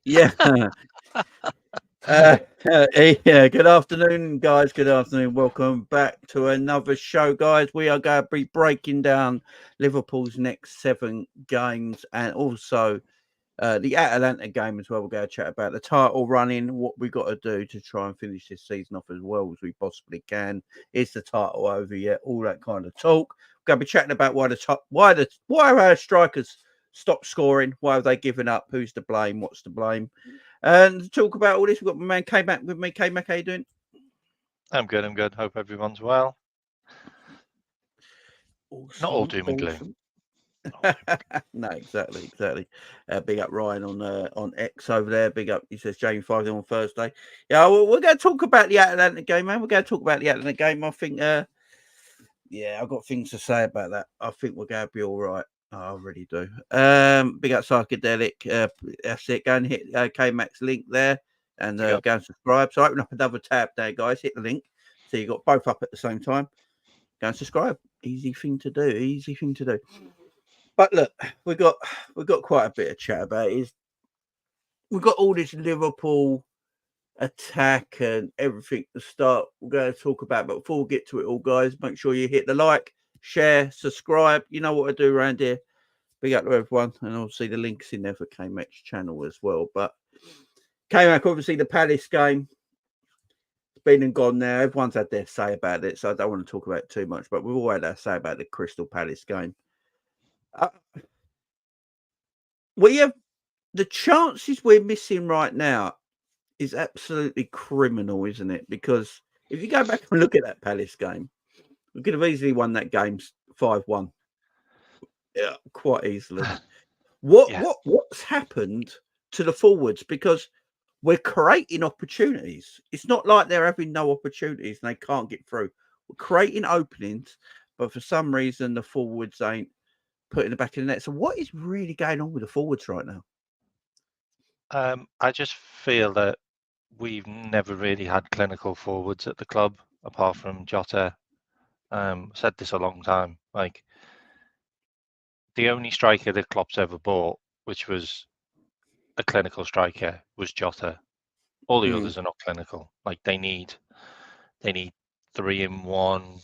Yeah. Yeah, good afternoon, guys. Good afternoon. Welcome back to another show, guys. We are going to be breaking down Liverpool's next 7 games and also the Atalanta game as well. We're going to chat about the title running, what we got to do to try and finish this season off as well as we possibly can. Is the title over yet? All that kind of talk. We're going to be chatting about why our strikers stopped scoring. Why have they given up? Who's to blame? What's to blame? And to talk about all this, we've got my man K-Mac with me. K-Mac, how you doing? I'm good. Hope everyone's well. Awesome, Not all doom and gloom. No, exactly. Big up Ryan on X over there. Big up. He says Jamie 5 on Thursday. Yeah, we're going to talk about the Atalanta game, man. We're going to talk about the Atalanta game. I think, yeah, I've got things to say about that. I think we're going to be all right. I really do. Big up Psychedelic. That's it. Go and hit K-Mac's link there and go and subscribe. So open up another tab there, guys. Hit the link. So you got both up at the same time. Go and subscribe. Easy thing to do. But look, we've got quite a bit of chat about it. We've got all this Liverpool attack and everything to start. We're going to talk about, but before we get to it all, guys, make sure you hit the like, share, subscribe. You know what I do around here. Big up to everyone, and obviously the links in there for K-Mac's channel as well. But K-Mac, obviously the Palace game, it's been and gone now. Everyone's had their say about it, so I don't want to talk about it too much. But we've all had our say about the Crystal Palace game. We have the chances we're missing right now is absolutely criminal, isn't it? Because if you go back and look at that Palace game, we could have easily won that game 5-1. Yeah, quite easily. What's happened to the forwards? Because we're creating opportunities. It's not like they're having no opportunities and they can't get through. We're creating openings, but for some reason the forwards ain't putting the back in the net. So what is really going on with the forwards right now? I just feel that we've never really had clinical forwards at the club, apart from Jota. Said this a long time. Like, the only striker that Klopp's ever bought, which was a clinical striker, was Jota. All the others are not clinical. Like, they need 3-in-1,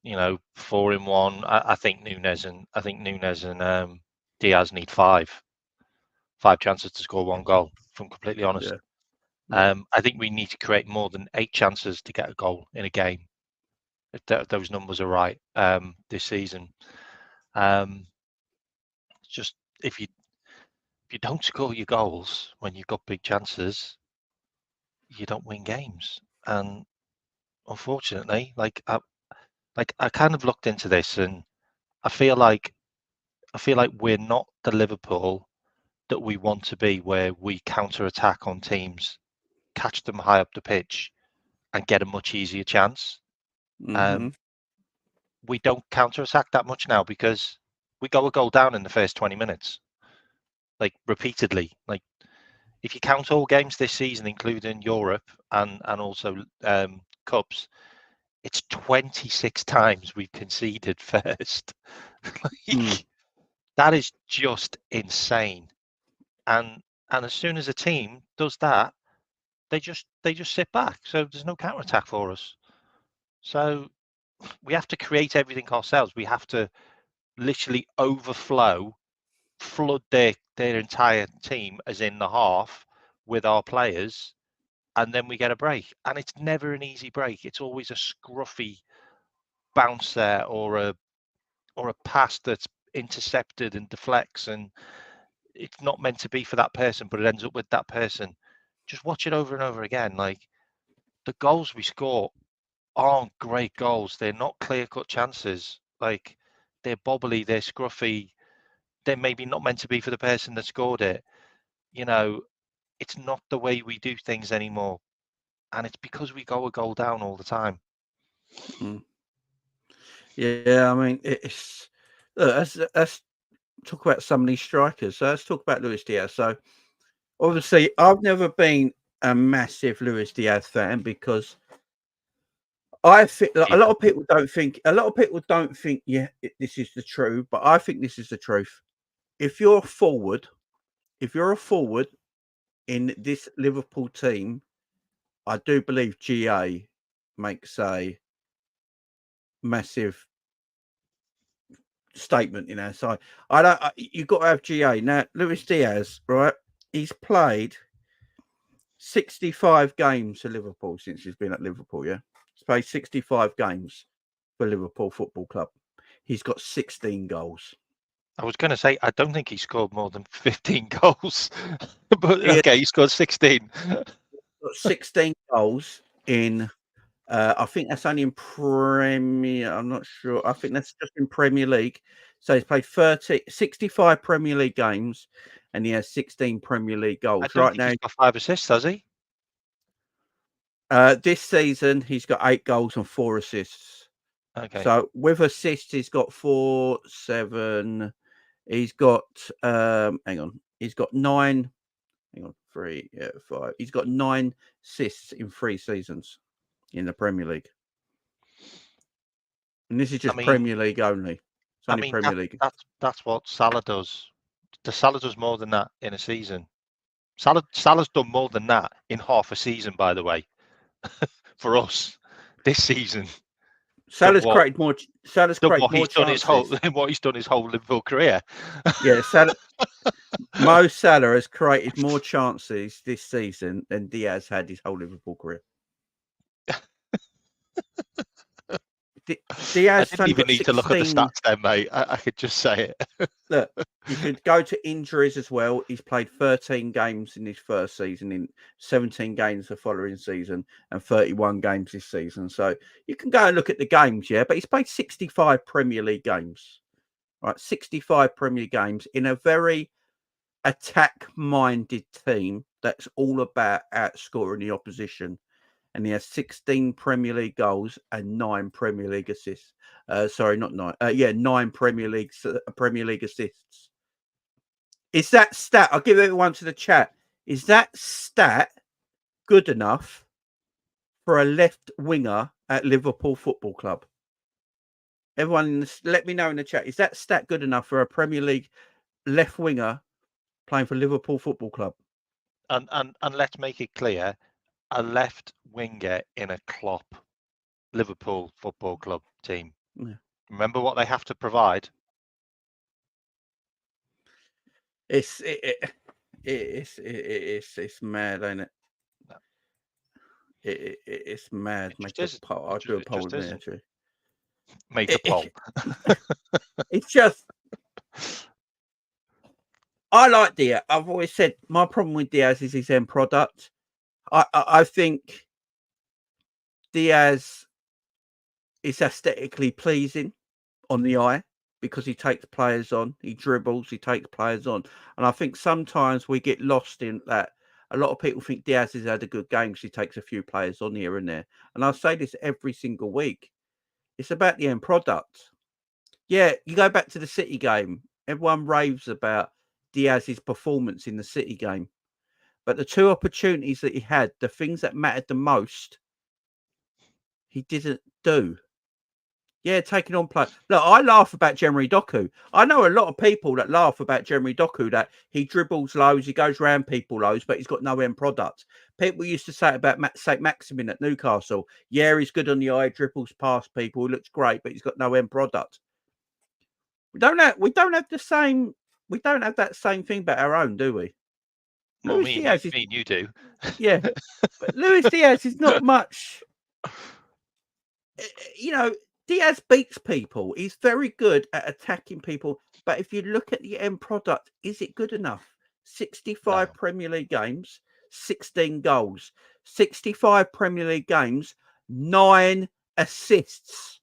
4-in-1. I think Nunez and Diaz need 5 chances to score 1 goal, if I'm completely honest. Yeah. I think we need to create more than 8 chances to get a goal in a game. If those numbers are right this season. Just if you don't score your goals when you've got big chances, you don't win games. And unfortunately, I kind of looked into this, and I feel like we're not the Liverpool that we want to be, where we counter attack on teams, catch them high up the pitch, and get a much easier chance. We don't counter attack that much now because we go a goal down in the first 20 minutes, like repeatedly. Like, if you count all games this season, including Europe and also Cups, it's 26 times we've conceded first. That is just insane. And as soon as a team does that, they just sit back. So there's no counter attack for us. So we have to create everything ourselves. We have to literally overflow, flood their entire team, as in the half, with our players, and then we get a break. And it's never an easy break. It's always a scruffy bounce there, or a pass that's intercepted and deflects, and it's not meant to be for that person, but it ends up with that person. Just watch it over and over again. Like, the goals we score aren't great goals. They're not clear-cut chances. Like, they're bobbly, they're scruffy. They're maybe not meant to be for the person that scored it. It's not the way we do things anymore. And it's because we go a goal down all the time. Yeah, I mean, let's talk about some of these strikers. So let's talk about Luis Diaz. So obviously, I've never been a massive Luis Diaz fan because I think a lot of people don't think. Yeah, this is the truth, but I think this is the truth. If you're a forward, in this Liverpool team, I do believe GA makes a massive statement, So you've got to have GA now. Luis Diaz, right? He's played 65 games for Liverpool since he's been at Liverpool. Yeah, he's played 65 games for Liverpool Football Club. He's got 16 goals. I was going to say, I don't think he scored more than 15 goals, but okay, he scored 16. Got 16 goals in. I think that's only in Premier. I'm not sure. I think that's just in Premier League. So he's played 65 Premier League games, and he has 16 Premier League goals. I don't think he's got 5 assists, has he? This season, he's got 8 goals and 4 assists. Okay. So with assists, he's got 4, 7. He's got hang on. He's got 9. Hang on, 3, 5. He's got 9 assists in 3 seasons in the Premier League. And this is just Premier League only. It's only Premier League. That's what Salah does. Salah does more than that in a season. Salah's done more than that in half a season, by the way, for us this season. Salah's created more. Salah's created more chances. What he's done his whole Liverpool career. Yeah, Salah. Mo Salah has created more chances this season than Diaz had his whole Liverpool career. Diaz I didn't even need to look at the stats then, mate. I could just say it. Look, you could go to injuries as well. He's played 13 games in his first season, in 17 games the following season, and 31 games this season. So you can go and look at the games, yeah. But he's played 65 Premier League games, right? 65 Premier League games in a very attack-minded team that's all about outscoring the opposition. And he has 16 Premier League goals and 9 Premier League assists. Sorry, not 9. 9 Premier League assists. Is that stat? I'll give everyone to the chat. Is that stat good enough for a left winger at Liverpool Football Club? Everyone, let me know in the chat. Is that stat good enough for a Premier League left winger playing for Liverpool Football Club? And let's make it clear. A left winger in a Klopp Liverpool Football Club team. Yeah. Remember what they have to provide. It's mad, ain't it? No. It's mad. Make a poll. I'll do a poll with me actually. Make a poll. It's just. I like Diaz. I've always said my problem with Diaz is his end product. I think Diaz is aesthetically pleasing on the eye because he takes players on, he dribbles, he takes players on. And I think sometimes we get lost in that. A lot of people think Diaz has had a good game because he takes a few players on here and there. And I say this every single week. It's about the end product. Yeah, you go back to the City game. Everyone raves about Diaz's performance in the City game. But the 2 opportunities that he had, the things that mattered the most, he didn't do. Yeah, taking on play. Look, I laugh about Jeremy Doku. I know a lot of people that laugh about Jeremy Doku, that he dribbles loads, he goes round people loads, but he's got no end product. People used to say about St. Maximin at Newcastle, yeah, he's good on the eye, dribbles past people, he looks great, but he's got no end product. We don't have that same thing about our own, do we? Well, Luis Diaz is, you do. Yeah. But Luis Diaz is not much. Diaz beats people. He's very good at attacking people. But if you look at the end product, is it good enough? 65 Premier League games, 16 goals. 65 Premier League games, 9 assists.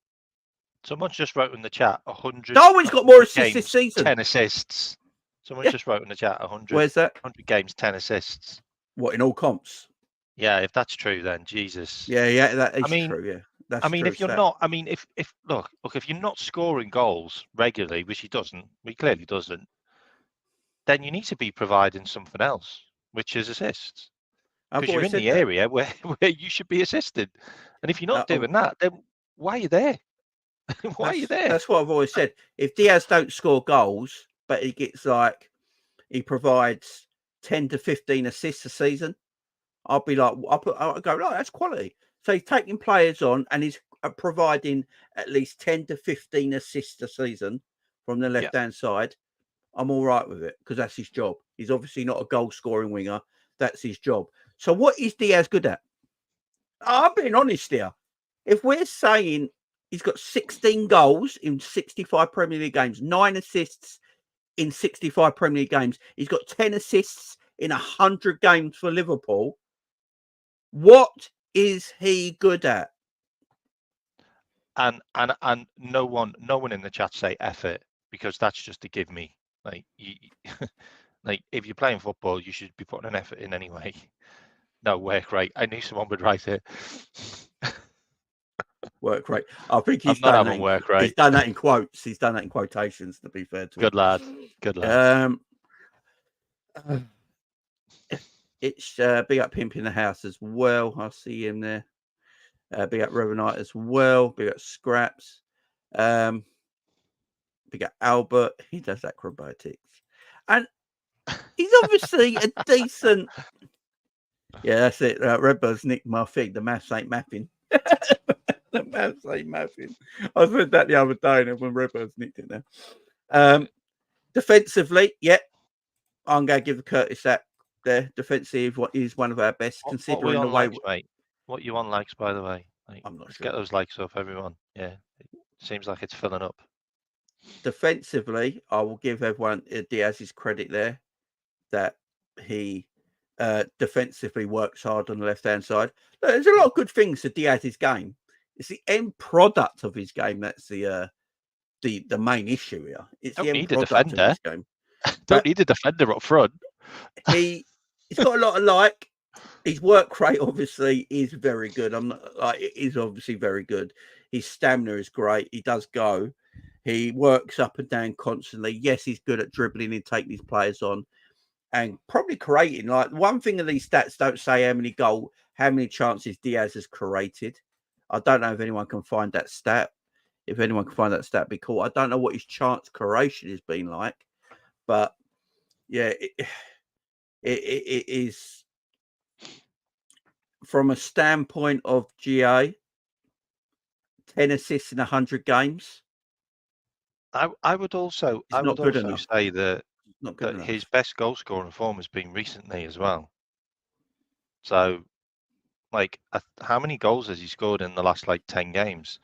Someone just wrote in the chat 100. Darwin's got more assists this season. 10 assists. Someone just wrote in the chat 100. Where's that? 100 games, 10 assists. What, in all comps? Yeah, if that's true, then Jesus. Yeah, that is true. Yeah, that's true. If you're not, if look, if you're not scoring goals regularly, which he clearly doesn't, then you need to be providing something else, which is assists. Because you're in the area where you should be assisted, and if you're not doing that, then why are you there? Why are you there? That's what I've always said. If Diaz don't score goals, but he gets he provides 10 to 15 assists a season, I'll be like, I'll go, oh, that's quality. So he's taking players on and he's providing at least 10 to 15 assists a season from the left-hand side. I'm all right with it because that's his job. He's obviously not a goal-scoring winger. That's his job. So what is Diaz good at? I'm being honest here. If we're saying he's got 16 goals in 65 Premier League games, 9 assists in 65 Premier League games, he's got 10 assists in 100 games for Liverpool. What is he good at? And no one in the chat say F it, because that's just to give me like like if you're playing football, you should be putting an effort in anyway. No, work rate. I knew someone would write it. Work rate. I think I'm not having work rate. He's done that in quotes. He's done that in quotations, to be fair to him. Good lad. Good lad. It's big up Pimp in the house as well. I see him there. Big up Revenite as well. Big up Scraps. Big up Albert. He does acrobatics. And he's obviously a decent. Yeah, that's it. Redbird's nicked my thing. The maths ain't mapping. The maths ain't mapping. I said that the other day when Redbird's nicked it now. Defensively, yep. I'm going to give Curtis that there. Defensive is one of our best, considering the way. Mate? What you on likes, by the way? Like, I'm not sure. Get those likes up, everyone. Yeah, it seems like it's filling up. Defensively, I will give everyone Diaz's credit there that he defensively works hard on the left-hand side. There's a lot of good things to Diaz's game. It's the end product of his game that's the main issue here. It's the end product of his game. Don't need a defender up front. He's got a lot of like. His work rate obviously is very good. It is obviously very good. His stamina is great. He does go. He works up and down constantly. Yes, he's good at dribbling and taking his players on, and probably creating. Like, one thing of these stats don't say how many chances Diaz has created. I don't know if anyone can find that stat. If anyone can find that stat, it'd be cool. I don't know what his chance creation has been like, but yeah, it is. From a standpoint of GA, 10 assists in 100 games. I would also say that his best goal scoring form has been recently as well. So, like, how many goals has he scored in the last 10 games?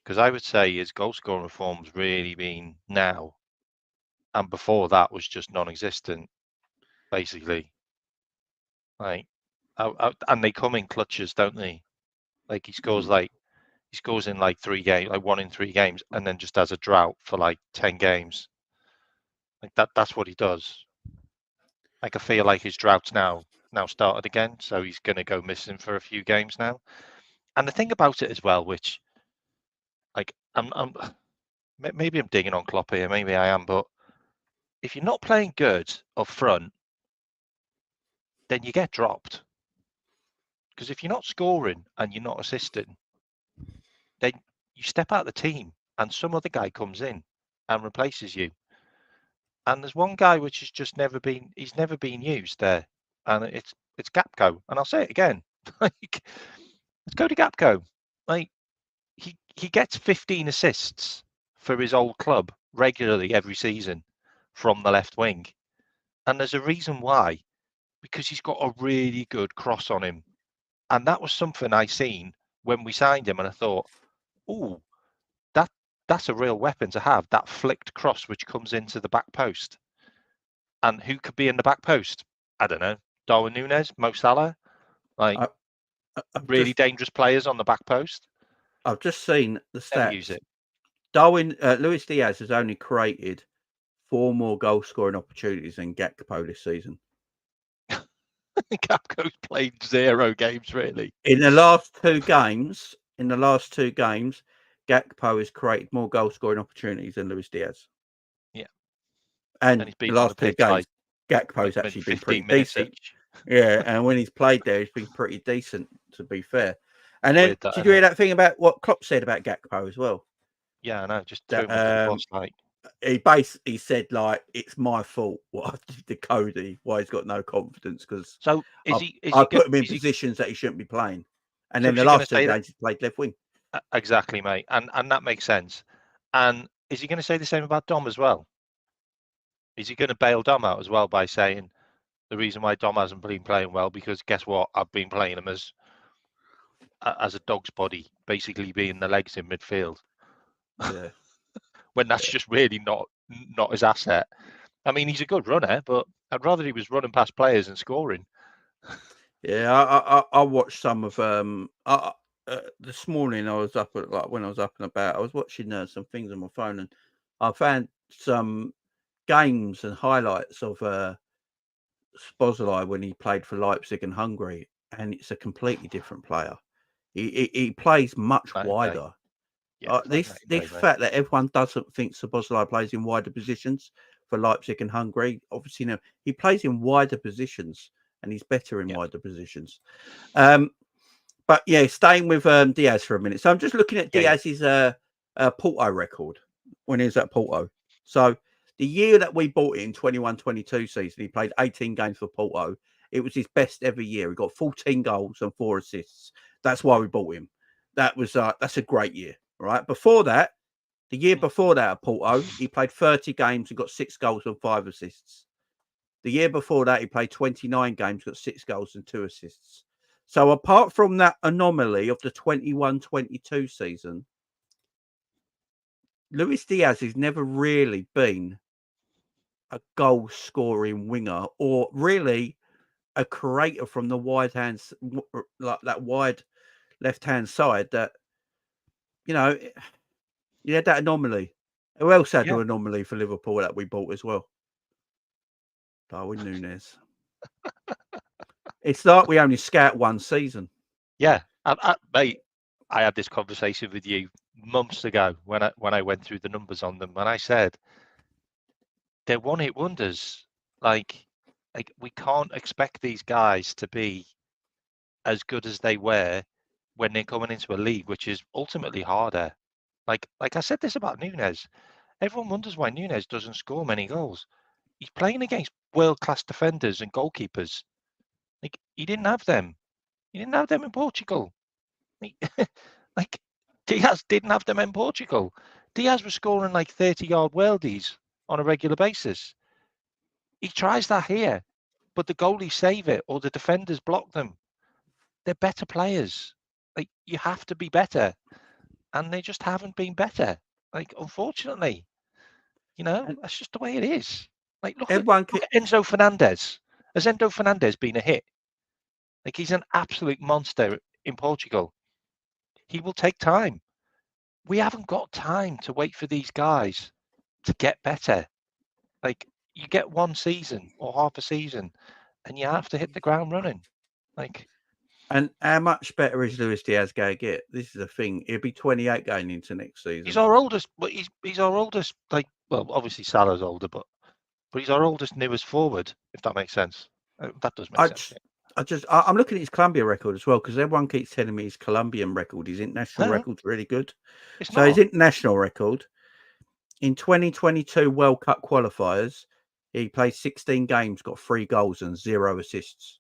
Because I would say his goal scoring form's really been now, and before that was just non-existent, basically. Like, and they come in clutches, don't they? Like, he scores in 3 games, 1 in 3 games, and then just has a drought for 10 games. Like that's what he does. I feel like his drought's now started again, so he's going to go missing for a few games now. And the thing about it as well, which I'm maybe I'm digging on Klopp here, maybe I am, but if you're not playing good up front, then you get dropped. Because if you're not scoring and you're not assisting, then you step out of the team and some other guy comes in and replaces you. And there's one guy which has just never been used there, and it's Gakpo. And I'll say it again, let's go to Gakpo. He gets 15 assists for his old club regularly every season from the left wing, and there's a reason why, because he's got a really good cross on him, and that was something I seen when we signed him, and I thought, oh, that's a real weapon to have, that flicked cross which comes into the back post. And who could be in the back post? I don't know. Darwin Nunez, Mo Salah, really dangerous players on the back post. I've just seen the stats. Never use it. Luis Diaz has only created 4 more goal scoring opportunities than Gakpo this season. Gakpo's played 0 games really. In the last 2 games, Gakpo has created more goal scoring opportunities than Luis Diaz. Yeah. And in the last 2 games, Gakpo's actually been pretty decent. Yeah, and when he's played there, he's been pretty decent, to be fair. And then, did you hear that thing about what Klopp said about Gakpo as well? Yeah, I know. Just threw him under the bus, he basically said like it's my fault what I did to Cody, why he's got no confidence because So I put him in positions that he shouldn't be playing, and then the last 2 games he played left wing. Exactly, mate, and that makes sense. And is he going to say the same about Dom as well? Is he going to bail Dom out as well by saying the reason why Dom hasn't been playing well because guess what? I've been playing him as a dog's body, basically being the legs in midfield. Yeah. When that's just really not his asset. I mean, he's a good runner, but I'd rather he was running past players and scoring. Yeah, I watched some of this morning. I was up at when I was up and about. I was watching some things on my phone, and I found some games and highlights of Szoboszlai when he played for Leipzig and Hungary, and it's a completely different player. He plays much wider. Yeah, this fact that everyone doesn't think Szoboszlai plays in wider positions for Leipzig and Hungary, obviously, no, he plays in wider positions and he's better in wider positions. But yeah, staying with Diaz for a minute. So I'm just looking at Diaz's Porto record when he was at Porto. So the year that we bought it in 21-22 season, he played 18 games for Porto. It was his best ever year. He got 14 goals and 4 assists. That's why we bought him. That's a great year. Right. Before that, the year before that at Porto, he played 30 games and got 6 goals and 5 assists. The year before that, he played 29 games, got 6 goals and 2 assists. So apart from that anomaly of the 21-22 season, Luis Diaz has never really been a goal-scoring winger or really a creator from the wide hands, like that wide left-hand side that, you know, you had that anomaly. Who else had an anomaly for Liverpool that we bought as well? Darwin Nunez. It's like we only scout one season. Yeah, mate, I had this conversation with you months ago when I went through the numbers on them, and I said they're one-hit wonders. Like we can't expect these guys to be as good as they were when they're coming into a league which is ultimately harder. Like I said this about Nunez. Everyone wonders why Nunez doesn't score many goals. He's playing against world-class defenders and goalkeepers. Like he didn't have them. He didn't have them in Portugal. Like Diaz didn't have them in Portugal. Diaz was scoring like 30-yard worldies on a regular basis. He tries that here, but the goalies save it or the defenders block them. They're better players. Like you have to be better, and they just haven't been better. Like unfortunately, that's just the way it is. Like look at Enzo Fernandez. Has Enzo Fernandez been a hit? Like he's an absolute monster in Portugal. He will take time. We haven't got time to wait for these guys to get better. Like you get one season or half a season and you have to hit the ground running. And how much better is Luis Diaz going to get? This is the thing. He'll be 28 going into next season. He's our oldest, but he's our oldest. Obviously Salah's older, but he's our oldest, newest forward. If that makes sense. That does make sense. I'm looking at his Colombia record as well because everyone keeps telling me his Colombian record, his international record's really good. His international record in 2022 World Cup qualifiers, he played 16 games, got 3 goals and 0 assists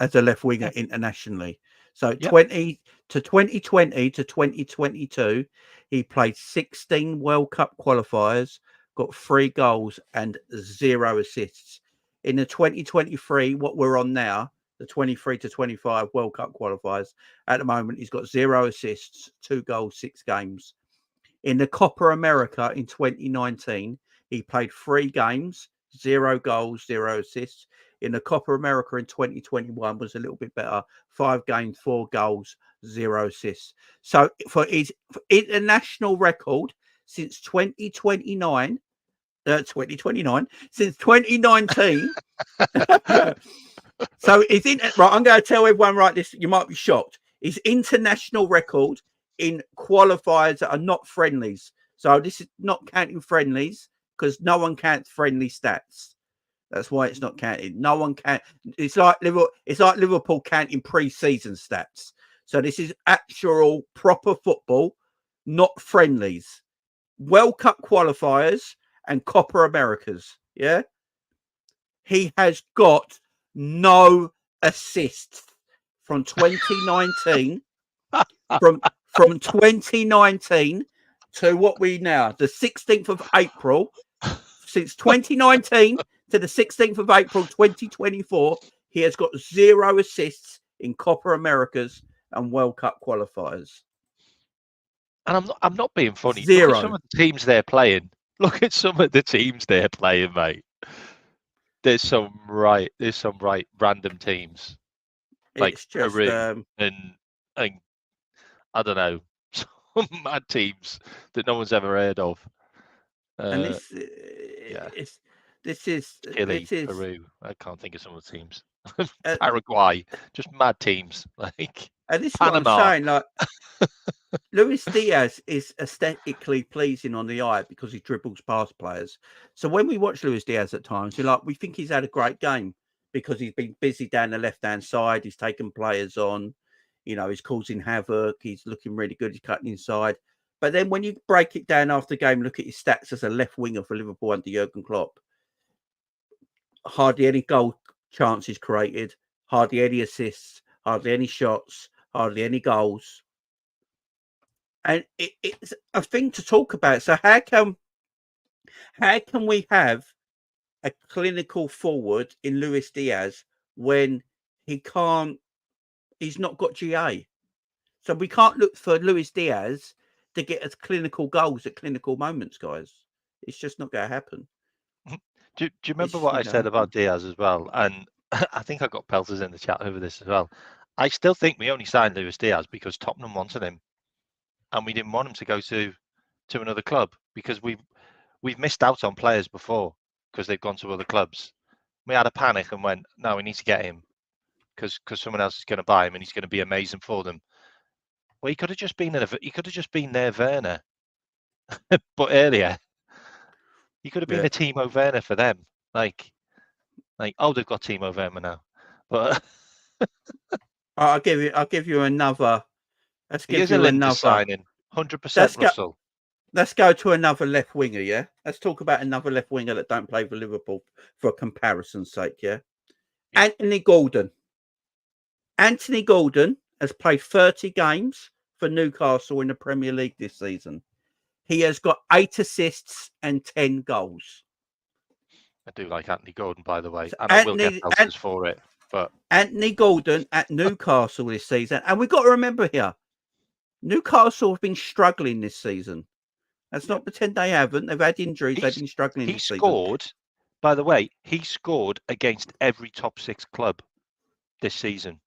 as a left winger internationally. So 2020 to 2022, he played 16 World Cup qualifiers, got 3 goals and 0 assists. In the 2023, what we're on now, the 23 to 25 World Cup qualifiers, at the moment, he's got 0 assists, 2 goals, 6 games. In the Copa America in 2019, he played 3 games, 0 goals, 0 assists. In the Copa America in 2021 was a little bit better, 5 games, 4 goals, 0 assists. So for his international record since 2029, since 2019. So it's right. I'm going to tell everyone right this. You might be shocked. His international record in qualifiers that are not friendlies. So this is not counting friendlies because no one counts friendly stats. That's why it's not counted. No one can. It's like Liverpool counting pre-season stats. So this is actual proper football, not friendlies. World Cup qualifiers, and Copa Americas. Yeah, he has got no assists from 2019. from 2019 to what we now, the 16th of April, since 2019 to the 16th of April 2024, he has got 0 assists in Copa Americas and World Cup qualifiers. And I'm not being funny. 0. Look at some of the teams they're playing. Look at some of the teams they're playing, mate. There's some right random teams like It's just Peru and I don't know, some mad teams that no one's ever heard of. and Yeah, this is Chile, Peru. I can't think of some of the teams. uh, Paraguay, just mad teams like and this is what I'm Panama. saying. Like Luis Diaz is aesthetically pleasing on the eye because he dribbles past players. So when we watch Luis Diaz at times, we think he's had a great game because he's been busy down the left-hand side. He's taken players on, he's causing havoc. He's looking really good. He's cutting inside. But then when you break it down after the game, look at his stats as a left winger for Liverpool under Jurgen Klopp. Hardly any goal chances created, hardly any assists, hardly any shots, hardly any goals. And it's a thing to talk about. So how can we have a clinical forward in Luis Diaz when he's not got GA? So we can't look for Luis Diaz to get us clinical goals at clinical moments, guys. It's just not going to happen. Do you remember what I said about Diaz as well? And I think I got pelters in the chat over this as well. I still think we only signed Luis Diaz because Tottenham wanted him, and we didn't want him to go to another club because we've missed out on players before because they've gone to other clubs. We had a panic and went, no, we need to get him because someone else is going to buy him and he's going to be amazing for them. Well, he could have just been their Werner, but earlier. He could have been a Timo Werner for them. Like, oh, they've got Timo Werner now. But I'll give you another. Let's give you another signing. 100% Russell. Let's go to another left winger. Yeah, let's talk about another left winger that don't play for Liverpool for comparison's sake. Yeah, Anthony Gordon. Anthony Gordon has played 30 games for Newcastle in the Premier League this season. He has got 8 assists and 10 goals. I do like Anthony Gordon, by the way, and I will get pelters for it. But Anthony Gordon at Newcastle this season, and we've got to remember here, Newcastle have been struggling this season. Let's not pretend they haven't. They've had injuries. They've been struggling this season. He scored, by the way, against every top 6 club this season.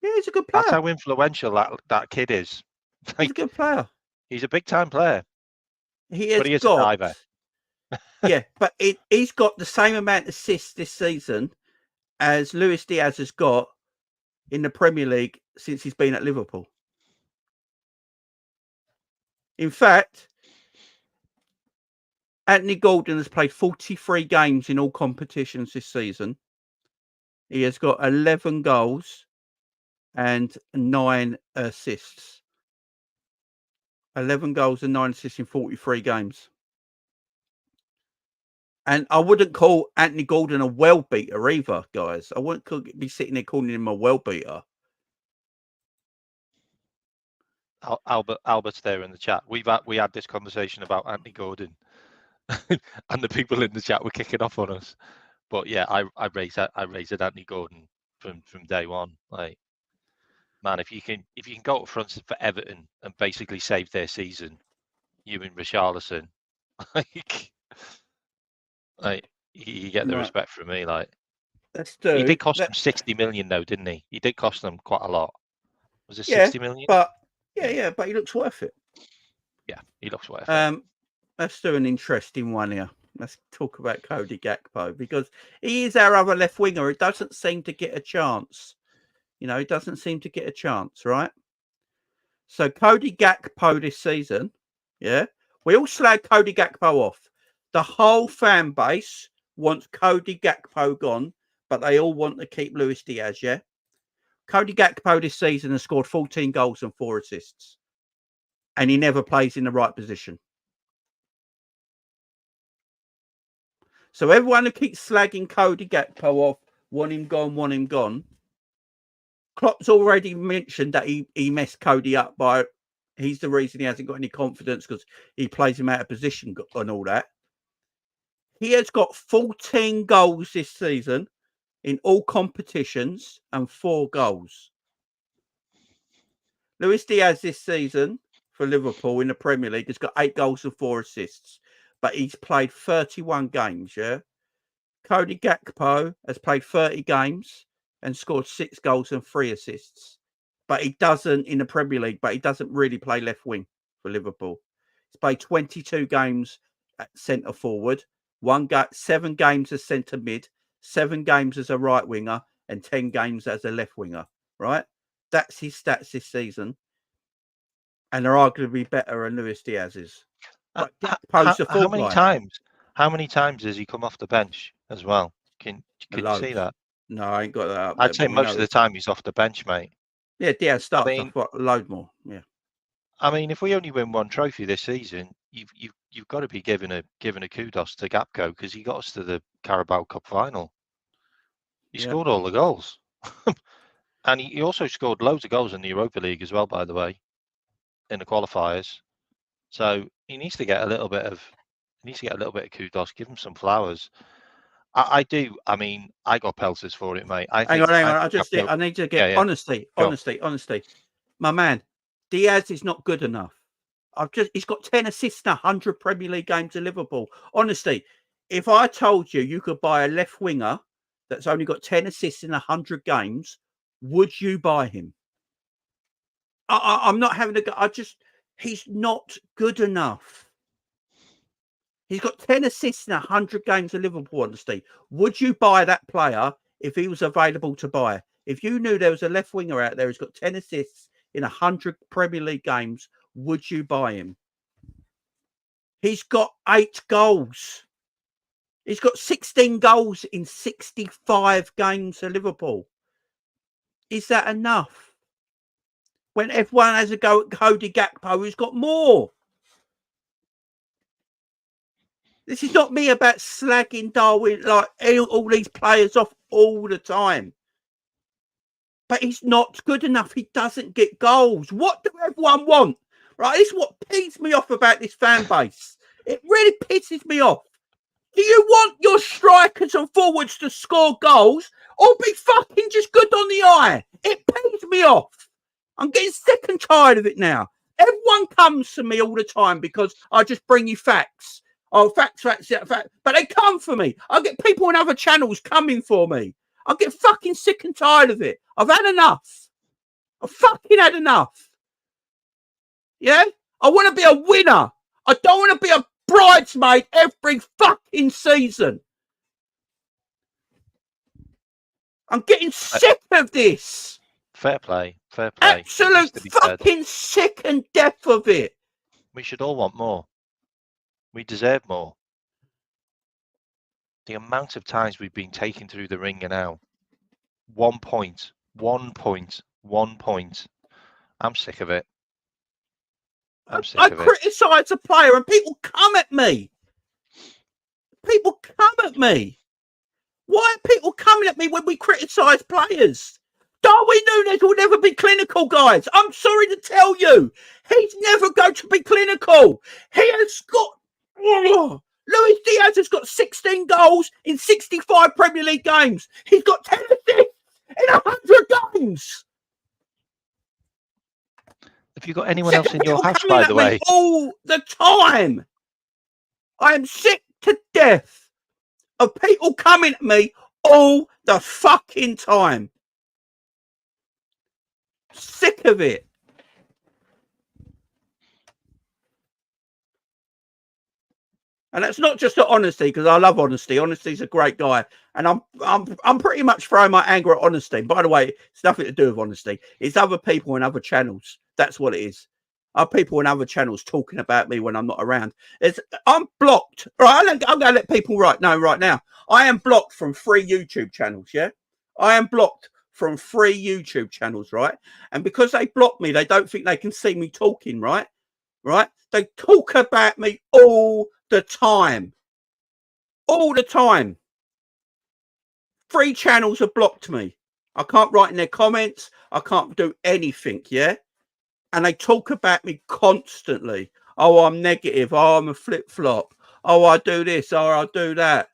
Yeah, he's a good player. That's how influential that kid is. He's a good player. He's a big-time player. He is a diver. Yeah, but he's got the same amount of assists this season as Luis Diaz has got in the Premier League since he's been at Liverpool. In fact, Anthony Gordon has played 43 games in all competitions this season. He has got 11 goals and 9 assists. 11 goals and 9 assists in 43 games. And I wouldn't call Anthony Gordon a well beater either, guys. I wouldn't be sitting there calling him a well beater. Albert's there in the chat. We had this conversation about Anthony Gordon, and the people in the chat were kicking off on us. But yeah, I raised Anthony Gordon from day one. Like, man, if you can go up front for Everton and basically save their season, you and Richarlison, like you get the respect from me. Like, he did cost them 60 million though, didn't he? He did cost them quite a lot. Was it 60 million? But but he looks worth it. Yeah, he looks worth it. Let's do an interesting one here. Let's talk about Cody Gakpo because he is our other left winger. It doesn't seem to get a chance. He doesn't seem to get a chance, right? So Cody Gakpo this season, we all slag Cody Gakpo off. The whole fan base wants Cody Gakpo gone, but they all want to keep Luis Diaz, yeah? Cody Gakpo this season has scored 14 goals and 4 assists. And he never plays in the right position. So everyone who keeps slagging Cody Gakpo off, want him gone. Klopp's already mentioned that he messed Cody up by, he's the reason he hasn't got any confidence because he plays him out of position and all that. He has got 14 goals this season in all competitions and 4 goals. Luis Diaz this season for Liverpool in the Premier League has got 8 goals and 4 assists, but he's played 31 games, yeah? Cody Gakpo has played 30 games and scored 6 goals and 3 assists. But he doesn't in the Premier League, but he doesn't really play left wing for Liverpool. He's played 22 games at centre forward, 7 games as centre mid, 7 games as a right winger, and 10 games as a left winger, right? That's his stats this season. And they're arguably better than Luis Diaz's. But how many times has he come off the bench as well? Can you see that? No, I ain't got that up I'd say most of the time he's off the bench, mate. Yeah, Diaz starts off a load more. Yeah. I mean, if we only win 1 trophy this season, you've got to be giving a kudos to Gakpo because he got us to the Carabao Cup final. He scored all the goals, and he also scored loads of goals in the Europa League as well, by the way, in the qualifiers. So he needs to get a little bit of kudos. Give him some flowers. I do. I mean, I got pelters for it, mate. Hang on. I need to get honesty. My man, Diaz is not good enough. He's got 10 assists in 100 Premier League games in Liverpool. Honestly, if I told you could buy a left winger that's only got 10 assists in 100 games, would you buy him? I'm not having a go. He's not good enough. He's got 10 assists in 100 games of Liverpool, honestly. Would you buy that player if he was available to buy? If you knew there was a left winger out there who's got 10 assists in 100 Premier League games, would you buy him? He's got 8 goals. He's got 16 goals in 65 games for Liverpool. Is that enough? When everyone has a go at Cody Gakpo, who's got more. This is not me about slagging Darwin, like all these players off all the time. But he's not good enough. He doesn't get goals. What do everyone want? Right? This is what pisses me off about this fan base. It really pisses me off. Do you want your strikers and forwards to score goals or be fucking just good on the eye? It pisses me off. I'm getting sick and tired of it now. Everyone comes to me all the time because I just bring you facts. Oh, facts. But they come for me. I get people on other channels coming for me. I get fucking sick and tired of it. I've had enough. I've fucking had enough. Yeah? I want to be a winner. I don't want to be a bridesmaid every fucking season. I'm getting sick of this. Fair play. Absolute fucking sick and deaf of it. We should all want more. We deserve more. The amount of times we've been taken through the ringer now. 1 point. I'm sick of it. I criticise a player and people come at me. Why are people coming at me when we criticise players? Darwin Nunez will never be clinical, guys. I'm sorry to tell you. He's never going to be clinical. He has got... Luis Diaz has got 16 goals in 65 Premier League games. He's got 10 assists in 100 games. Have you got anyone else in your house, by the way? All the time. I am sick to death of people coming at me all the fucking time. Sick of it. And that's not just the honesty, because I love honesty. Honesty's a great guy. And I'm pretty much throwing my anger at honesty. By the way, it's nothing to do with honesty. It's other people in other channels. That's what it is. Are people in other channels talking about me when I'm not around? I'm blocked. Right, I'm going to let people know right now. I am blocked from 3 YouTube channels, yeah? I am blocked from 3 YouTube channels, right? And because they block me, they don't think they can see me talking, right? Right? They talk about me all the time. all the time. 3 channels have blocked me. I can't write in their comments. I can't do anything, yeah? And they talk about me constantly. Oh, I'm negative. Oh, I'm a flip-flop. Oh, I do this. Oh, I do that.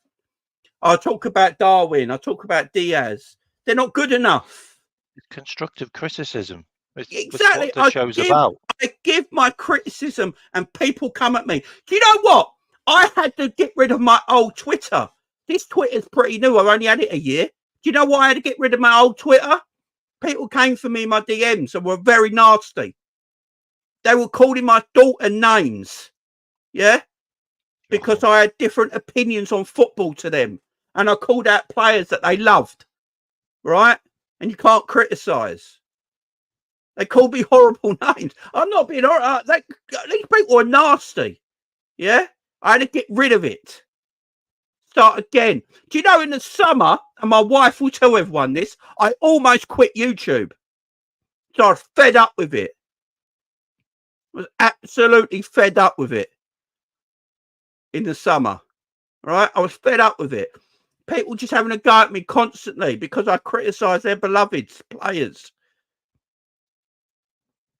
I talk about Darwin. I talk about Diaz. They're not good enough. It's constructive criticism. Exactly. It's what the show's about. I give my criticism and people come at me. Do you know what? I had to get rid of my old Twitter. This Twitter's pretty new. I've only had it a year. Do you know why I had to get rid of my old Twitter? People came for me in my DMs and were very nasty. They were calling my daughter names. Yeah? Because I had different opinions on football to them. And I called out players that they loved. Right? And you can't criticise. They called me horrible names. I'm not being horrible. These people are nasty. Yeah? I had to get rid of it. Start again. Do you know, in the summer, and my wife will tell everyone this, I almost quit YouTube. So I was fed up with it. I was absolutely fed up with it. In the summer. Right? I was fed up with it. People just having a go at me constantly because I criticise their beloved players.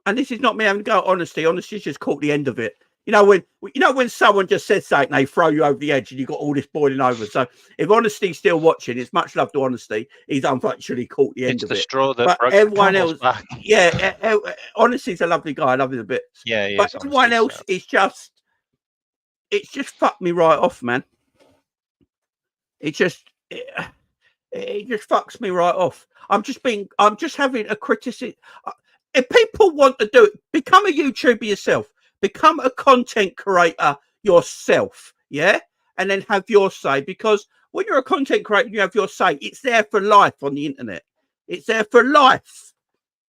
And this is not me having a go at honesty. Honesty's just caught the end of it. You know when someone just says something, they throw you over the edge, and you've got all this boiling over. So if Honesty's still watching, it's much love to Honesty. He's unfortunately caught the end of it. Straw that but broke everyone else, back. Yeah, Honesty's a lovely guy. I love him a bit. Yeah, but everyone else is just, it's just fucked me right off, man. It just fucks me right off. I'm just having a criticism. If people want to do it, become a YouTuber yourself. Become a content creator yourself, yeah? And then have your say. Because when you're a content creator, you have your say. It's there for life on the internet. It's there for life,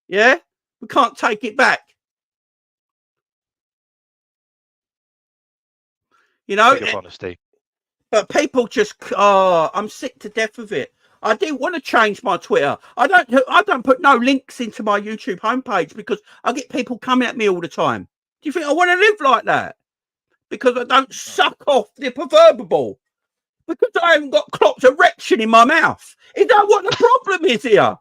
yeah? We can't take it back. You know? Honesty. But people just, I'm sick to death of it. I do want to change my Twitter. I don't put no links into my YouTube homepage because I get people coming at me all the time. Do you think I want to live like that? Because I don't suck off the proverbial. Because I haven't got Klopp's erection in my mouth. Is that what the problem is here?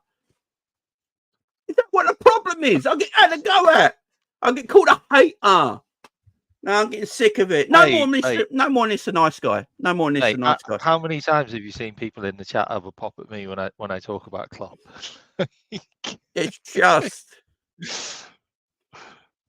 Is that what the problem is? I get had to go at. I get called a hater. No, I'm getting sick of it. No more Mr. Nice Guy. No more Mr. Nice Guy. How many times have you seen people in the chat have a pop at me when I talk about Klopp? It's just,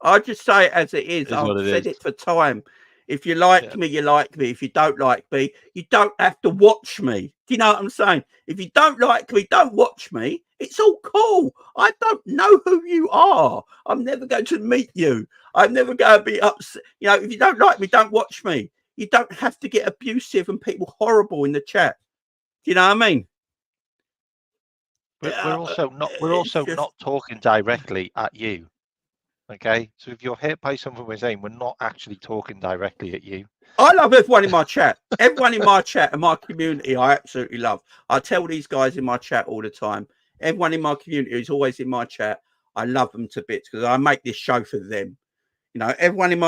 I just say it as it is. I've said it for time. If you like me, you like me. If you don't like me, you don't have to watch me. Do you know what I'm saying? If you don't like me, don't watch me. It's all cool. I don't know who you are. I'm never going to meet you. I'm never going to be upset. You know, if you don't like me, don't watch me. You don't have to get abusive and people horrible in the chat. Do you know what I mean? We're also not talking directly at you. Okay, so if you're hit by something we're saying, we're not actually talking directly at you. I love everyone in my chat. Everyone in my chat and my community, I absolutely love. I tell these guys in my chat all the time. Everyone in my community is always in my chat. I love them to bits because I make this show for them. You know,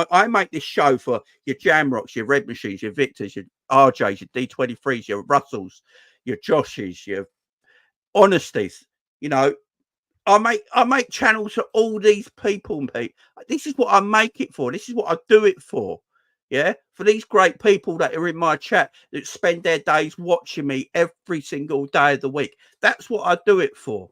I make this show for your Jamrocks, your Red Machines, your Victors, your RJs, your D23s, your Russells, your Joshes, your Honesties. You know, I make channels for all these people, and Pete. This is what I make it for. This is what I do it for. Yeah, for these great people that are in my chat that spend their days watching me every single day of the week. That's what I do it for.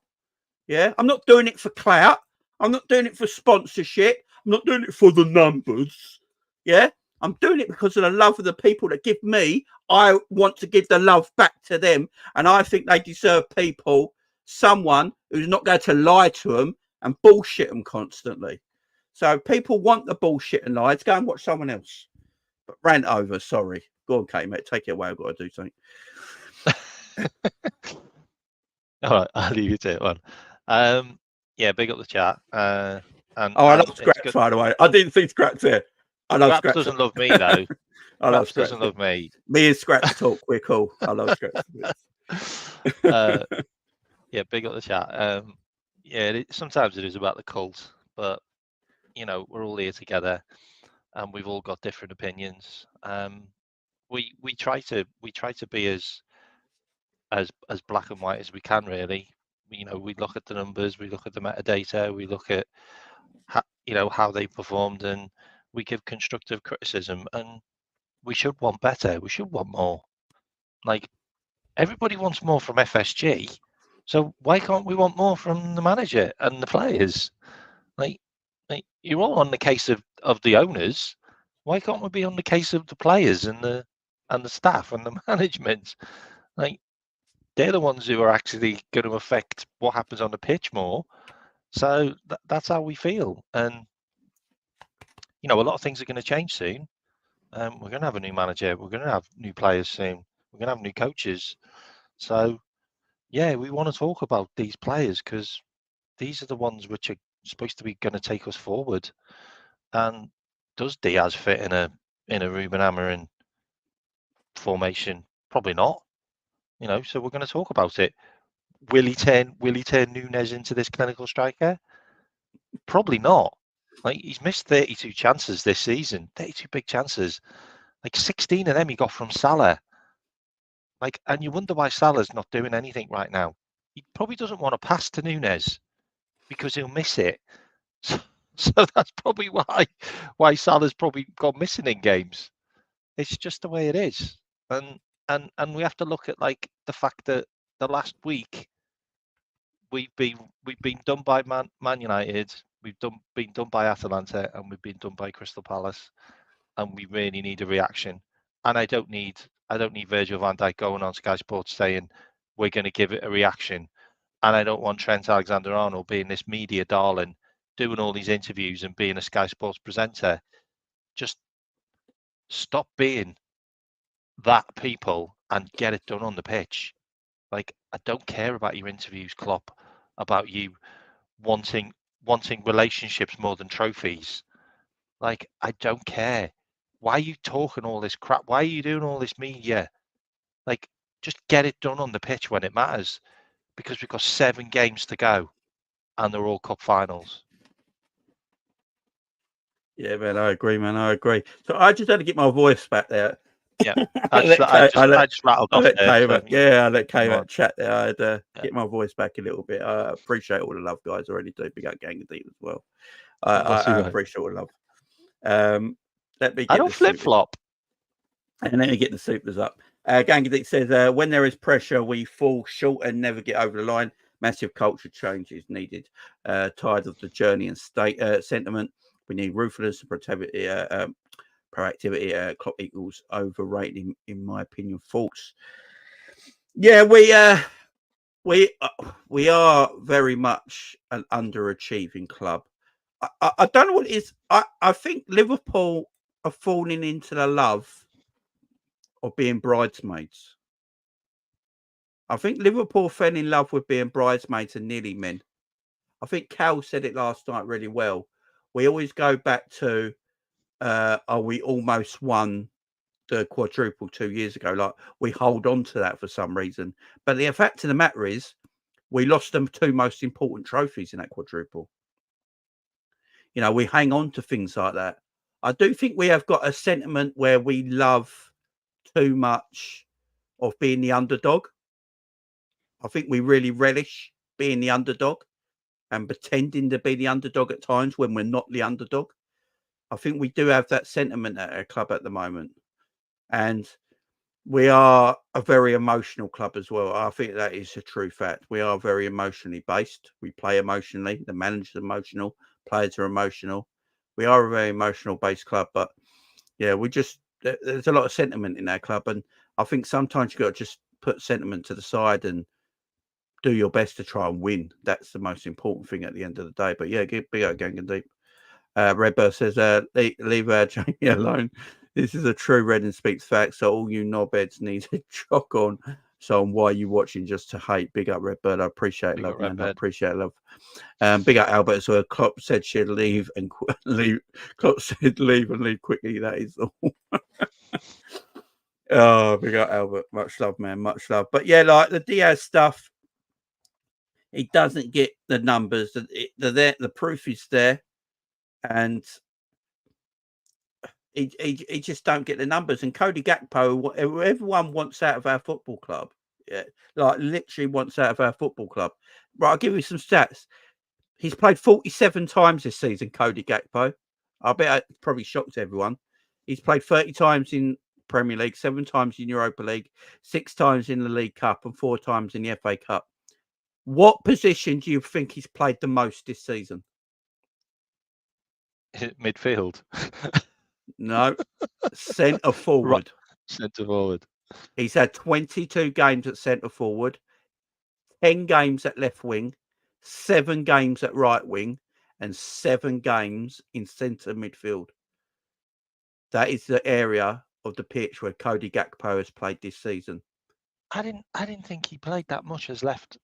Yeah, I'm not doing it for clout. I'm not doing it for sponsorship. I'm not doing it for the numbers. Yeah, I'm doing it because of the love of the people that give me. I want to give the love back to them, and I think they deserve someone who's not going to lie to them and bullshit them constantly. So people want the bullshit and lies. Go and watch someone else. But rant over, sorry. Go on, Kate, mate. Take it away. I've got to do something. All right, I'll leave you to it, one. Yeah, big up the chat. I love Scraps, by the way. I didn't see Scraps here. I love Scraps. Doesn't love me, though. I love Scraps. Doesn't love me. Me and Scraps talk. We're cool. I love Scraps. Yeah, big up the chat. Yeah, sometimes it is about the cult, but you know, we're all here together, and we've all got different opinions. we try to be as black and white as we can, really. We look at the numbers, we look at the metadata, we look at how they performed, and we give constructive criticism. And we should want better. We should want more. Like, everybody wants more from FSG, so why can't we want more from the manager and the players? Like you're all on the case of the owners. Why can't we be on the case of the players and the staff and the management? Like, they're the ones who are actually going to affect what happens on the pitch more. So that's how we feel. And a lot of things are going to change soon. We're going to have a new manager. We're going to have new players soon. We're going to have new coaches. So yeah, we want to talk about these players because these are the ones which are supposed to be going to take us forward. And does Diaz fit in a Ruben Amorim formation? Probably not. So we're going to talk about it. Will he turn Nunez into this clinical striker? Probably not. Like, he's missed 32 chances this season, 32 big chances. Like, 16 of them he got from Salah. Like, and you wonder why Salah's not doing anything right now. He probably doesn't want to pass to Nunez because he'll miss it. So that's probably why Salah's probably gone missing in games. It's just the way it is. And we have to look at, like, the fact that the last week we've been done by Man United, been done by Atalanta, and we've been done by Crystal Palace, and we really need a reaction. And I don't need Virgil van Dijk going on Sky Sports saying we're going to give it a reaction. And I don't want Trent Alexander-Arnold being this media darling, doing all these interviews and being a Sky Sports presenter. Just stop being that people and get it done on the pitch. Like, I don't care about your interviews, Klopp, about you wanting relationships more than trophies. Like, I don't care. Why are you talking all this crap? Why are you doing all this media? Like, just get it done on the pitch when it matters, because we've got 7 games to go and they're all cup finals. Yeah, man, I agree, man. I agree. So I just had to get my voice back there. Yeah, I just rattled off there. I let Kovac chat there. I had to get my voice back a little bit. I appreciate all the love, guys. I really do. Big up Gang of Deep as well. I appreciate all the love. Let me get I don't flip flop. And let me get the supers up. Gang of Deep says, when there is pressure, we fall short and never get over the line. Massive culture change is needed. Tired of the journey and state sentiment. We need ruthless proactivity. Klopp equals overrated, in my opinion. False. Yeah, we are very much an underachieving club. I don't know what it is. I think Liverpool are falling into the love of being bridesmaids. I think Liverpool fell in love with being bridesmaids and nearly men. I think Cal said it last night really well. We always go back to, we almost won the quadruple 2 years ago. Like, we hold on to that for some reason. But the fact of the matter is, we lost them 2 most important trophies in that quadruple. We hang on to things like that. I do think we have got a sentiment where we love too much of being the underdog. I think we really relish being the underdog and pretending to be the underdog at times when we're not the underdog. I think we do have that sentiment at our club at the moment. And we are a very emotional club as well. I think that is a true fact. We are very emotionally based. We play emotionally. The manager's emotional. Players are emotional. We are a very emotional based club. But yeah, there's a lot of sentiment in our club. And I think sometimes you've got to just put sentiment to the side and do your best to try and win. That's the most important thing at the end of the day. But yeah, big out Gang and Deep. Redbird says, leave Jamie alone. This is a true Redding speaks facts. So all you knobheads need to chalk on. So on why you watching just to hate. Big up Redbird. I appreciate love, man. I appreciate love. Big up Albert. So Klopp said she'd leave and leave. Klopp said leave and leave quickly. That is all. Oh, big up Albert. Much love, man. Much love. But yeah, like the Diaz stuff, he doesn't get the numbers. The proof is there. And he just don't get the numbers. And Cody Gakpo, everyone wants out of our football club. Yeah, like literally wants out of our football club. Right, I'll give you some stats. He's played 47 times this season, Cody Gakpo. I bet it probably shocked everyone. He's played 30 times in Premier League, 7 times in Europa League, 6 times in the League Cup, and 4 times in the FA Cup. What position do you think he's played the most this season? Midfield. No, centre forward. Centre forward. He's had 22 games at centre forward, 10 games at left wing, 7 games at right wing, and 7 games in centre midfield. That is the area of the pitch where Cody Gakpo has played this season. I didn't think he played that much as left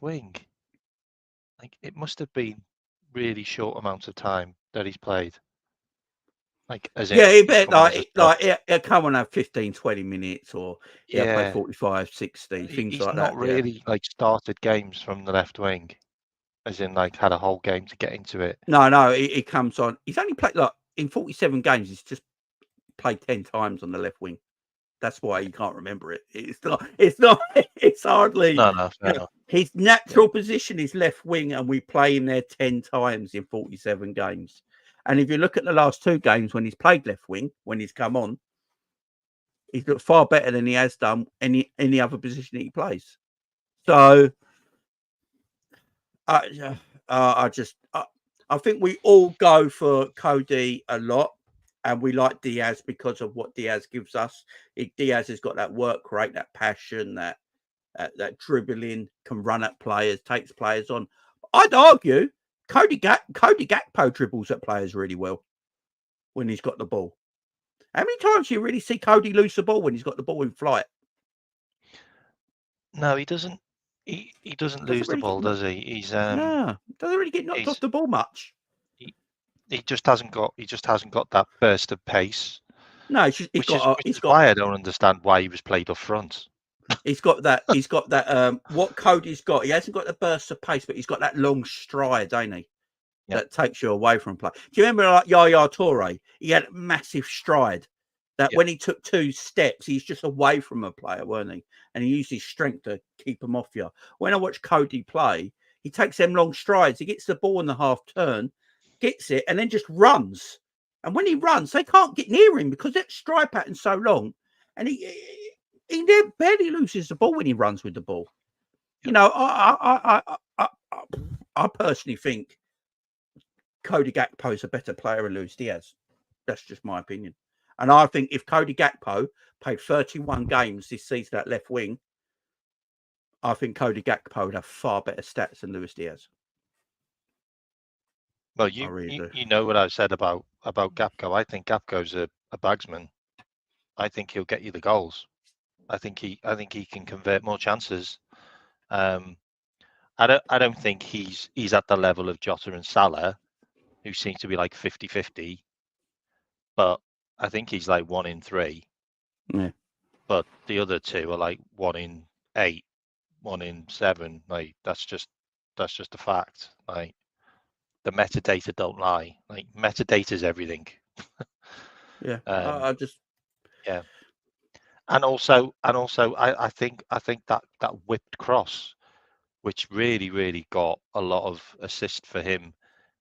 wing. Like, it must have been really short amounts of time that he's played. Like, as in, yeah, he bet he'll come on have 15, 20 minutes, or he'll play 45, 60, things he's like not that. really like started games from the left wing, as in like had a whole game to get into it. No, he comes on. He's only played like in 47 games. He's just played 10 times on the left wing. That's why you can't remember it. It's hardly. No, fair enough. His natural position is left wing, and we play him there 10 times in 47 games. And if you look at the last 2 games when he's played left wing, when he's come on, he's looked far better than he has done any other position he plays. So I think we all go for Cody a lot. And we like Diaz because of what Diaz gives us. Diaz has got that work rate, that passion, that dribbling, can run at players, takes players on. I'd argue Cody Gakpo dribbles at players really well when he's got the ball. How many times do you really see Cody lose the ball when he's got the ball in flight? No, he doesn't. He doesn't lose the ball, does he? He's no, doesn't really get knocked off the ball much. He just hasn't got that burst of pace. No, which is why I don't understand why he was played up front. He's got that. What Cody's got, he hasn't got the burst of pace, but he's got that long stride, ain't he? Yep. That takes you away from play. Do you remember like Yaya Toure? He had a massive stride that when he took 2 steps, he's just away from a player, weren't he? And he used his strength to keep him off you. When I watch Cody play, he takes them long strides. He gets the ball in the half turn, gets it, and then just runs. And when he runs, they can't get near him because that stride pattern's so long. And he barely loses the ball when he runs with the ball. You know, I personally think Cody Gakpo is a better player than Luis Diaz. That's just my opinion. And I think if Cody Gakpo played 31 games this season at left wing, I think Cody Gakpo would have far better stats than Luis Diaz. Well, you know what I've said about Gakpo. I think Gakpo's a bagsman. I think he'll get you the goals. I think he can convert more chances. I don't think he's at the level of Jota and Salah, who seem to be like 50-50. But I think he's like 1 in 3. Yeah. But the other 2 are like 1 in 8, 1 in 7. Like that's just a fact. Like the metadata don't lie. Like metadata is everything. Yeah. And also, I think that whipped cross, which really got a lot of assist for him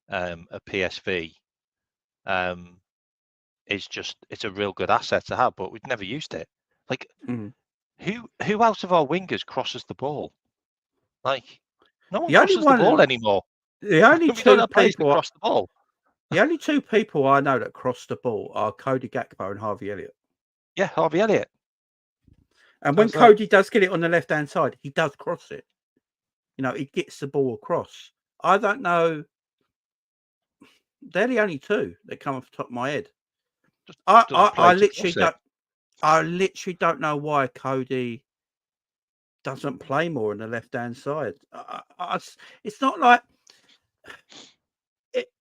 at PSV, it's a real good asset to have, but we've never used it. Like, who out of our wingers crosses the ball? Like, no one crosses the ball anymore. The only 2 people cross the ball. The only 2 people I know that cross the ball are Cody Gakpo and Harvey Elliott. Yeah, Harvey Elliott. And when Cody does get it on the left-hand side, he does cross it. You know, he gets the ball across. I don't know. They're the only 2 that come off the top of my head. I literally don't know why Cody doesn't play more on the left-hand side. It's not like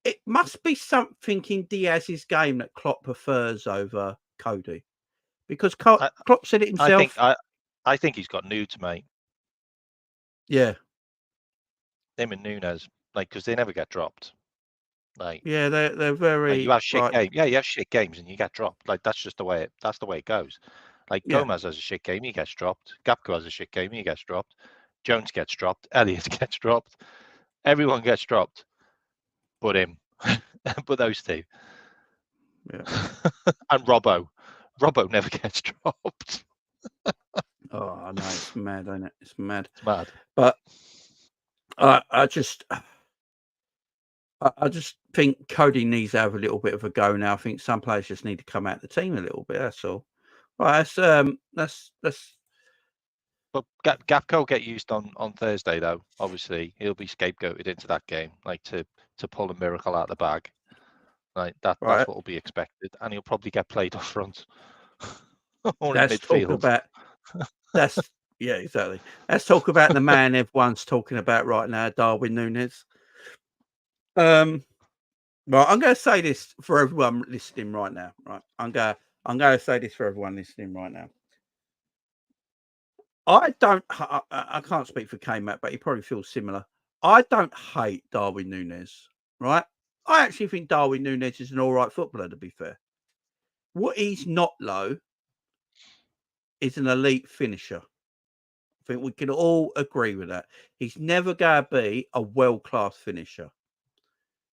it must be something in Diaz's game that Klopp prefers over Cody, because Klopp said it himself. I think he's got Nudes, mate. Yeah, him and Nunez, like, because they never get dropped. Like, Yeah, they're very you have shit right. games. Yeah, you have shit games and you get dropped. Like, that's just the way it goes. Like, Yeah, Gomez has a shit game, he gets dropped. Gakpo has a shit game, he gets dropped. Jones gets dropped. Elliott gets dropped. Everyone gets dropped, but him, but those two. yeah. And Robbo never gets dropped. Oh no, it's mad, ain't it? It's mad. It's mad. But I just think Cody needs to have a little bit of a go now. I think some players just need to come out of the team a little bit. That's all. Right, that's But Gakpo will get used on Thursday, though. Obviously, he'll be scapegoated into that game, like to pull a miracle out of the bag. Like that's right. what will be expected, and he'll probably get played up front or in Let's talk midfield. about that's yeah, exactly. Let's talk about the man everyone's talking about right now, Darwin Nunez. Well, I'm going to say this for everyone listening right now. Right, I'm going to say this for everyone listening right now. I can't speak for K-Mac, but he probably feels similar. I don't hate Darwin Nunez, right? I actually think Darwin Nunez is an all right footballer, to be fair. What he's not, though, is an elite finisher. I think we can all agree with that. He's never going to be a world-class finisher.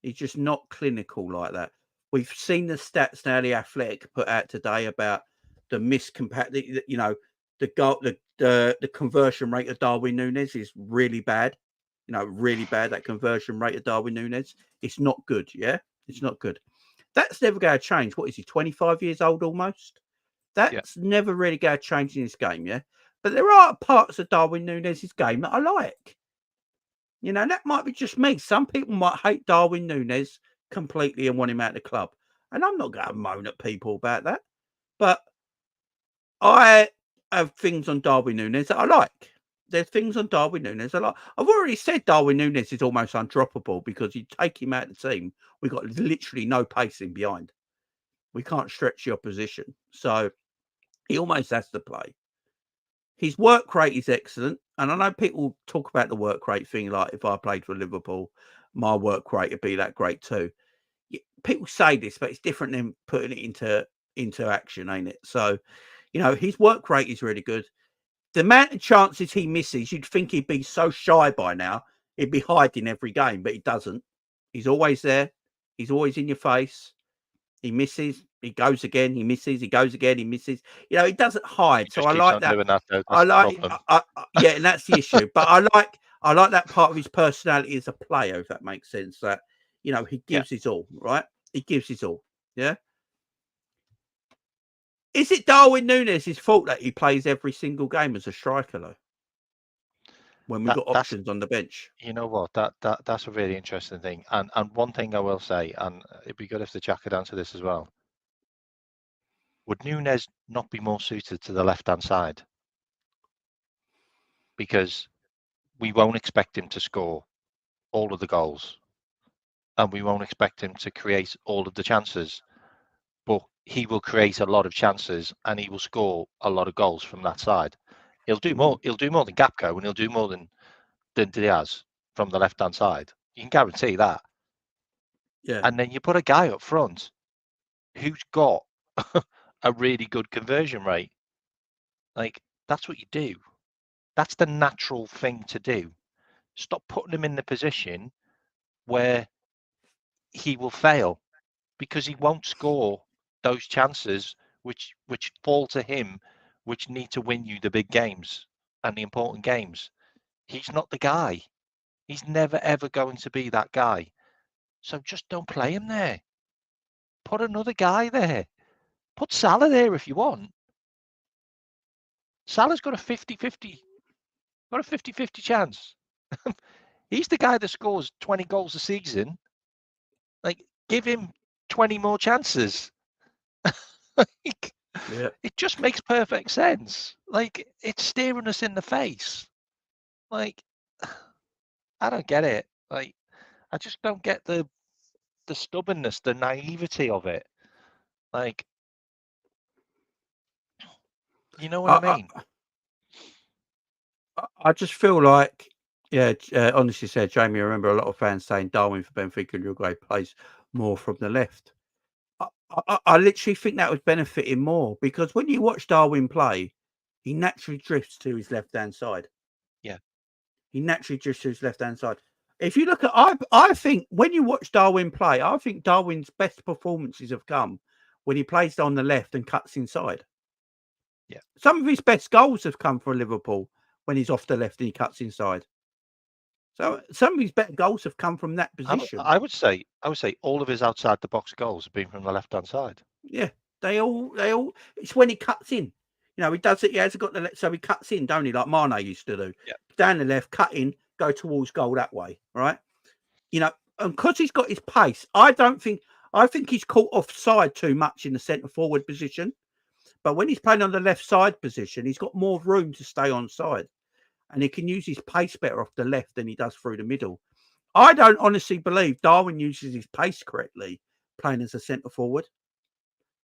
He's just not clinical like that. We've seen the stats now the Athletic put out today about the the conversion rate of Darwin Nunez is really bad. Really bad. That conversion rate of Darwin Nunez. It's not good. Yeah, it's not good. That's never going to change. What is he? 25 years old almost. That's never really going to change in this game. Yeah, but there are parts of Darwin Nunez's game that I like. That might be just me. Some people might hate Darwin Nunez completely and want him out of the club. And I'm not going to moan at people about that. But I have things on Darwin Nunez that I like. There's things on Darwin Nunez I like. I've already said Darwin Nunez is almost undroppable because you take him out of the team, we've got literally no pacing behind. We can't stretch the opposition. So he almost has to play. His work rate is excellent. And I know people talk about the work rate thing, like if I played for Liverpool, my work rate would be that great too. People say this, but it's different than putting it into action, ain't it? So, his work rate is really good. The amount of chances he misses, you'd think he'd be so shy by now. He'd be hiding every game, but he doesn't. He's always there. He's always in your face. He misses. He goes again. He misses. He goes again. He misses. He doesn't hide. He So just I keeps like on that. doing that, though. I That's the like, problem. yeah, and that's the issue. But I like that part of his personality as a player, if that makes sense. That he gives his all, right? He gives his all. Yeah. Is it Darwin Nunez's fault that he plays every single game as a striker, though? When we've got That's options on the bench. You know what? That's a really interesting thing. And one thing I will say, and it'd be good if the Jack could answer this as well. Would Nunez not be more suited to the left-hand side? Because we won't expect him to score all of the goals, and we won't expect him to create all of the chances. But he will create a lot of chances, and he will score a lot of goals from that side. He'll do more. He'll do more than Gakpo, and he'll do more than Diaz from the left-hand side. You can guarantee that. Yeah. And then you put a guy up front who's got a really good conversion rate. Like, that's what you do. That's the natural thing to do. Stop putting him in the position where he will fail because he won't score those chances which fall to him, which need to win you the big games and the important games. He's not the guy. He's never ever going to be that guy. So just don't play him there. Put another guy there. Put Salah there if you want. Salah's got a 50-50 chance. He's the guy that scores 20 goals a season. Like, give him 20 more chances. Like, Yeah. it just makes perfect sense. Like, it's staring us in the face. Like, I don't get it. Like, I just don't get the stubbornness, the naivety of it. Like, you know what I mean? I just feel like Yeah, honestly said, Jamie, I remember a lot of fans saying Darwin for Benfica and Uruguay plays more from the left. I literally think that would benefit him more because when you watch Darwin play, he naturally drifts to his left-hand side. Yeah. He naturally drifts to his left-hand side. If you look at, I think when you watch Darwin play, I think Darwin's best performances have come when he plays on the left and cuts inside. Yeah. Some of his best goals have come for Liverpool when he's off the left and he cuts inside. So some of his better goals have come from that position. I would say all of his outside the box goals have been from the left hand side. Yeah, they all. It's when he cuts in. You know, he does it. He hasn't got the so he cuts in, don't he? Like Mane used to do. Yeah. Down the left, cut in, go towards goal that way, right? You know, and because he's got his pace, I think he's caught offside too much in the centre forward position. But when he's playing on the left side position, he's got more room to stay on side, and he can use his pace better off the left than he does through the middle. I don't honestly believe Darwin uses his pace correctly playing as a centre forward.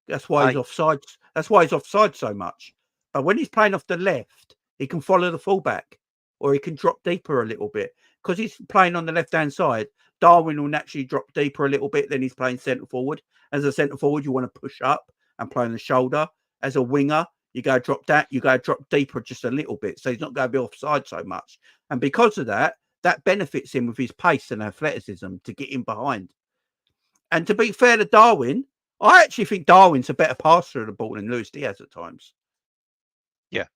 That's why he's offside. That's why he's offside so much. But when he's playing off the left, he can follow the fullback, or he can drop deeper a little bit because he's playing on the left-hand side. Darwin will naturally drop deeper a little bit. Then he's playing centre forward. As a centre forward, you want to push up and play on the shoulder. As a winger, you go drop that. You go drop deeper just a little bit, so he's not going to be offside so much. And because of that, that benefits him with his pace and athleticism to get in behind. And to be fair to Darwin, I actually think Darwin's a better passer of the ball than Luis Diaz at times. Yeah.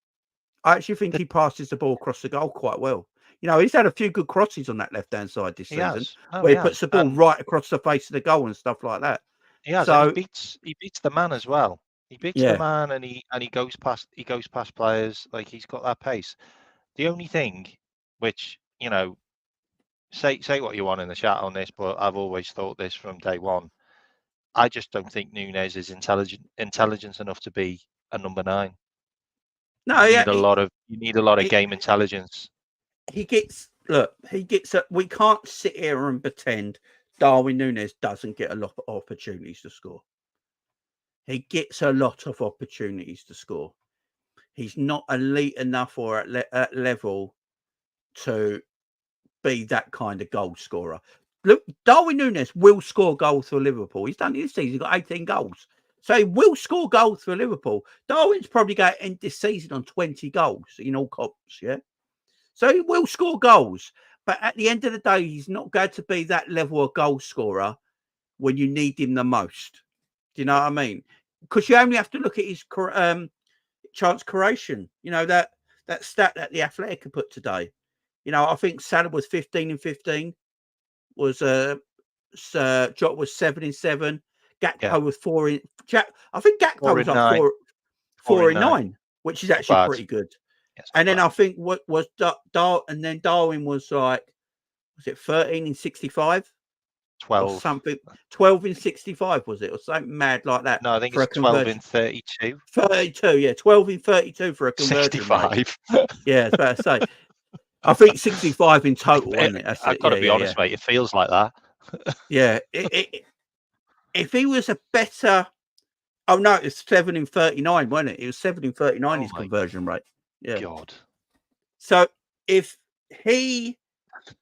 I actually think he passes the ball across the goal quite well. You know, he's had a few good crosses on that left-hand side this season, where he puts the ball right across the face of the goal and stuff like that. He has, so, and he beats the man as well. He beats the man, and he goes past players. Like, he's got that pace. The only thing, which, you know, say what you want in the chat on this, but I've always thought this from day one. I just don't think Nunez is intelligent enough to be a number 9. No, you need a lot of game intelligence. We can't sit here and pretend Darwin Nunez doesn't get a lot of opportunities to score. He gets a lot of opportunities to score. He's not elite enough or at level to be that kind of goal scorer. Look, Darwin Nunez will score goals for Liverpool. He's done it this season. He's got 18 goals. So he will score goals for Liverpool. Darwin's probably going to end this season on 20 goals in all comps, yeah? So he will score goals. But at the end of the day, he's not going to be that level of goal scorer when you need him the most. Do you know what I mean? Because you only have to look at his chance creation. You know, that stat that the Athletic put today. You know, I think Salah was 15 in 15. Jota was 7 in 7. Gakpo was 4 in. I think Gakpo was like 4 in 9, which is actually pretty good. Yes, and then I think what was and then Darwin was like, was it 13 in 65? 12 or something. 12 in 65 was it, or something mad like that? No, I think it's 12 in 32. 32, yeah, 12 in 32 for a conversion. 65. Yeah, it's about to say. I think 65 in total, isn't it? I've got to be honest, mate. It feels like that. Yeah. If he was a better... Oh, no, it's 7 in 39, wasn't it? It was 7 in 39, his conversion rate. Yeah. God. So if he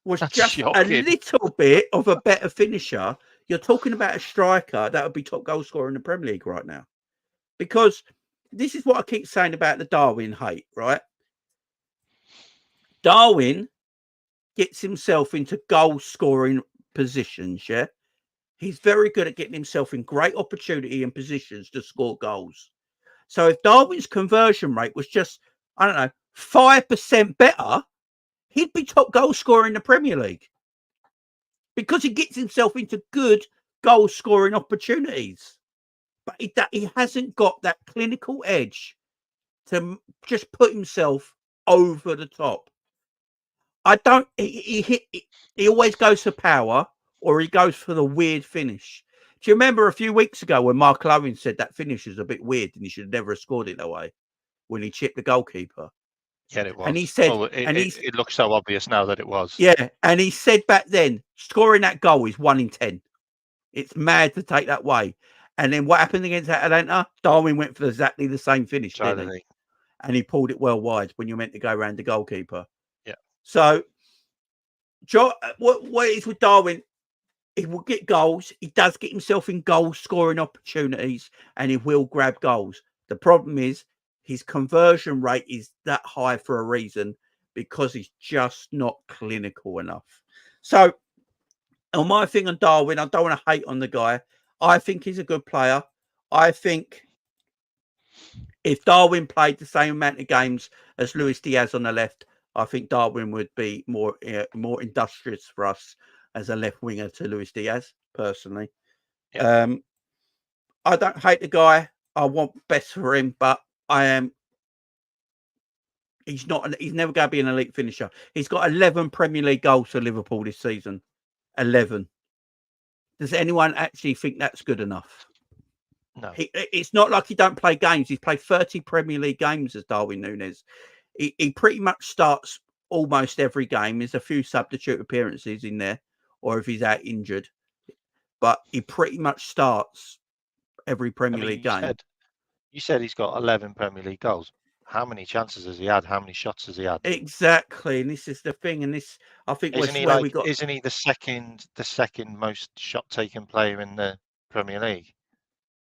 was just a little bit of a better finisher, you're talking about a striker that would be top goal scorer in the Premier League right now. Because this is what I keep saying about the Darwin hate, right? Darwin gets himself into goal scoring positions, yeah? He's very good at getting himself in great opportunity and positions to score goals. So if Darwin's conversion rate was just, I don't know, 5% better, he'd be top goal scorer in the Premier League. Because he gets himself into good goal scoring opportunities. But he hasn't got that clinical edge to just put himself over the top. He always goes for power, or he goes for the weird finish. Do you remember a few weeks ago when Mark Owen said that finish is a bit weird and he should never have scored it that way when he chipped the goalkeeper? Yeah, it was. And he said, it looks so obvious now that it was. Yeah, and he said back then, scoring that goal is 1 in 10. It's mad to take that way. And then what happened against Atalanta? Darwin went for exactly the same finish, didn't he? And he pulled it well wide when you're meant to go around the goalkeeper. Yeah. So what it is with Darwin, he will get goals. He does get himself in goal scoring opportunities, and he will grab goals. The problem is his conversion rate is that high for a reason, because he's just not clinical enough. So, on my thing on Darwin, I don't want to hate on the guy. I think he's a good player. I think if Darwin played the same amount of games as Luis Diaz on the left, I think Darwin would be more industrious for us as a left winger to Luis Diaz, personally. Yeah. I don't hate the guy. I want best for him, but he's never going to be an elite finisher. He's got 11 Premier League goals for Liverpool this season. 11. Does anyone actually think that's good enough? No. It's not like he don't play games. He's played 30 Premier League games as Darwin Nunez. He pretty much starts almost every game. There's a few substitute appearances in there, or if he's out injured. But he pretty much starts every Premier League game. You said he's got 11 Premier League goals. How many chances has he had? How many shots has he had? Exactly, and this is the thing. And this, I think, isn't he the second most shot taken player in the Premier League?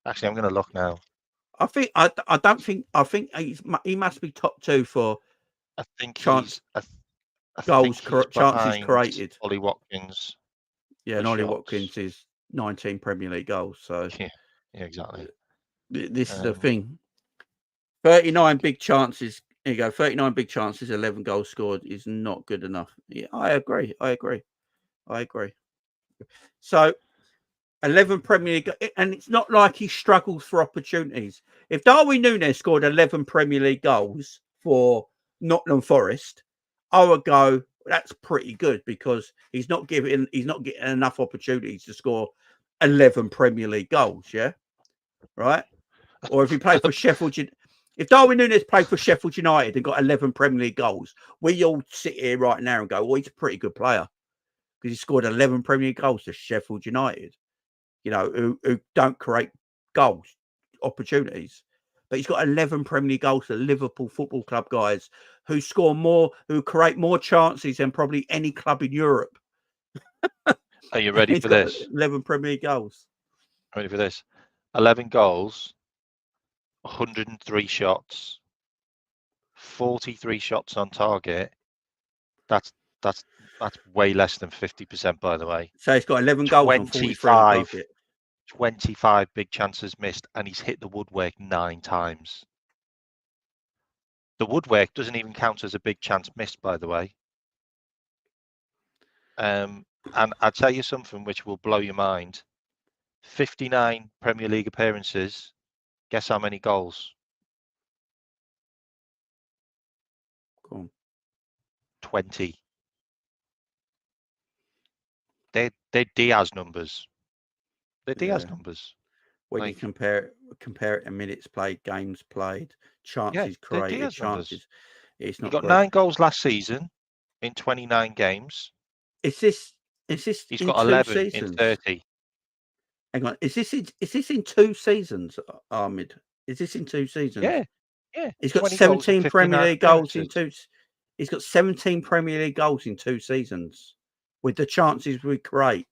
Actually, I'm going to look now. I think he must be top 2 for. I think chance goals chances created. Ollie Watkins. Yeah, and Ollie Watkins is 19 Premier League goals. So yeah, exactly. This is the thing. 39 big chances. There you go. 39 big chances, 11 goals scored is not good enough. Yeah, I agree. So 11 Premier League, and it's not like he struggles for opportunities. If Darwin Nunez scored 11 Premier League goals for Nottingham Forest, I would go, that's pretty good, because he's not getting enough opportunities to score 11 Premier League goals. Yeah, right. Or if he played for Sheffield, if Darwin Nunez played for Sheffield United and got 11 Premier League goals, we all sit here right now and go, well, he's a pretty good player, because he scored 11 Premier League goals for Sheffield United, who don't create goals, opportunities. But he's got 11 Premier League goals for Liverpool Football Club guys who create more chances than probably any club in Europe. Are you ready for this? 11 Premier League goals. Ready for this? 11 goals, 103 shots, 43 shots on target. That's way less than 50%, by the way. So he's got 11 goals on 43 on target. 25 big chances missed, and he's hit the woodwork 9 times. The woodwork doesn't even count as a big chance missed, by the way. And I'll tell you something which will blow your mind. 59 Premier League appearances. Guess how many goals? Go on. 20. They're Diaz numbers. They're Diaz numbers. When you compare it to minutes played, games played, chances created, chances. It's not. He got 9 goals last season in 29 games. Is this? He's got 11 in 30. Hang on. Is this in 2 seasons, Ahmed? Is this in 2 seasons? Yeah. He's got 17 Premier League goals in 2. He's got 17 Premier League goals in 2 seasons with the chances we create.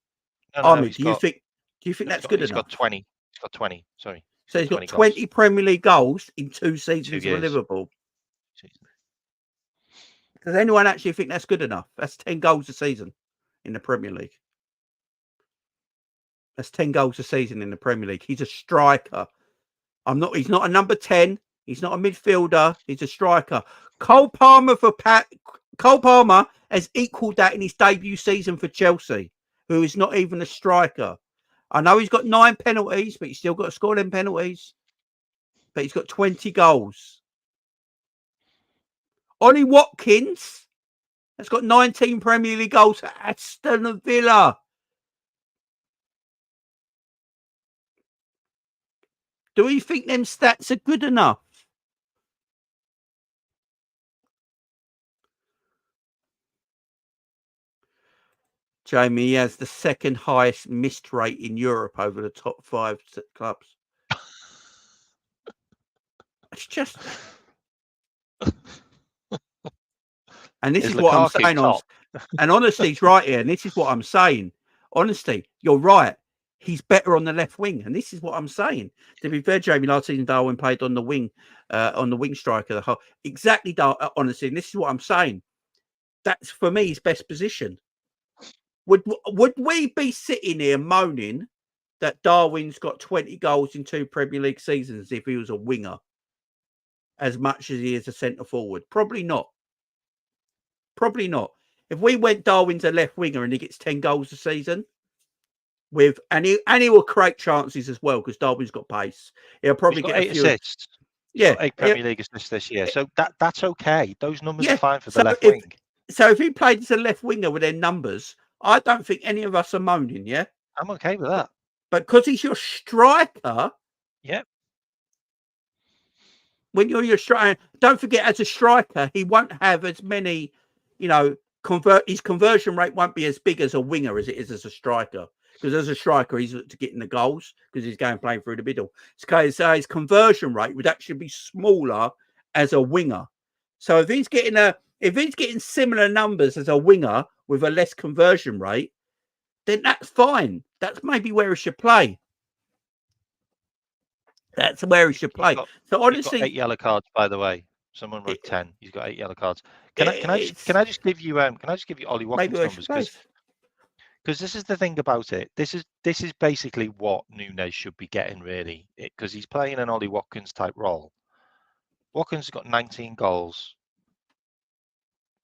Ahmed, do you think that's good enough? He's got 20. He's got 20. Sorry. So he's got 20 Premier League goals in 2 seasons for Liverpool. Does anyone actually think that's good enough? That's 10 goals a season in the Premier League. That's 10 goals a season in the Premier League. He's a striker. He's not a number 10. He's not a midfielder. He's a striker. Cole Palmer has equalled that in his debut season for Chelsea, who is not even a striker. I know he's got 9 penalties, but he's still got to score them penalties. But he's got 20 goals. Ollie Watkins has got 19 Premier League goals for Aston Villa. Do we think them stats are good enough? Jamie, he has the second highest missed rate in Europe over the top 5 clubs. It's just... And this is what I'm saying And Honesty's right here, and this is what I'm saying. Honesty, you're right. He's better on the left wing, and this is what I'm saying. To be fair, Jamie, last season Darwin played on the wing striker. The whole exactly, honestly, and this is what I'm saying. That's for me his best position. Would we be sitting here moaning that Darwin's got 20 goals in 2 Premier League seasons if he was a winger, as much as he is a centre forward? Probably not. Probably not. If we went Darwin's a left winger and he gets 10 goals a season, and he will create chances as well because Darwin's got pace. He'll probably get 8 a few assists. He's got 8 Premier League assists this year, so that's okay. Those numbers are fine for the left wing. So if he played as a left winger with their numbers, I don't think any of us are moaning. Yeah, I'm okay with that. But because he's your striker, yeah. When you're your striker, don't forget, as a striker, he won't have as many. His conversion rate won't be as big as a winger as it is as a striker. Because as a striker, he's to getting the goals because he's going playing through the middle. So his conversion rate would actually be smaller as a winger. So if he's getting similar numbers as a winger with a less conversion rate, then that's fine. That's maybe where he should play. That's where he should play. So honestly, he's got 8 yellow cards, by the way. Someone wrote 10. He's got 8 yellow cards. Can I just give you Ollie Watkins numbers? Because this is the thing about it. This is basically what Nunez should be getting, really, because he's playing an Ollie Watkins type role. Watkins has got 19 goals,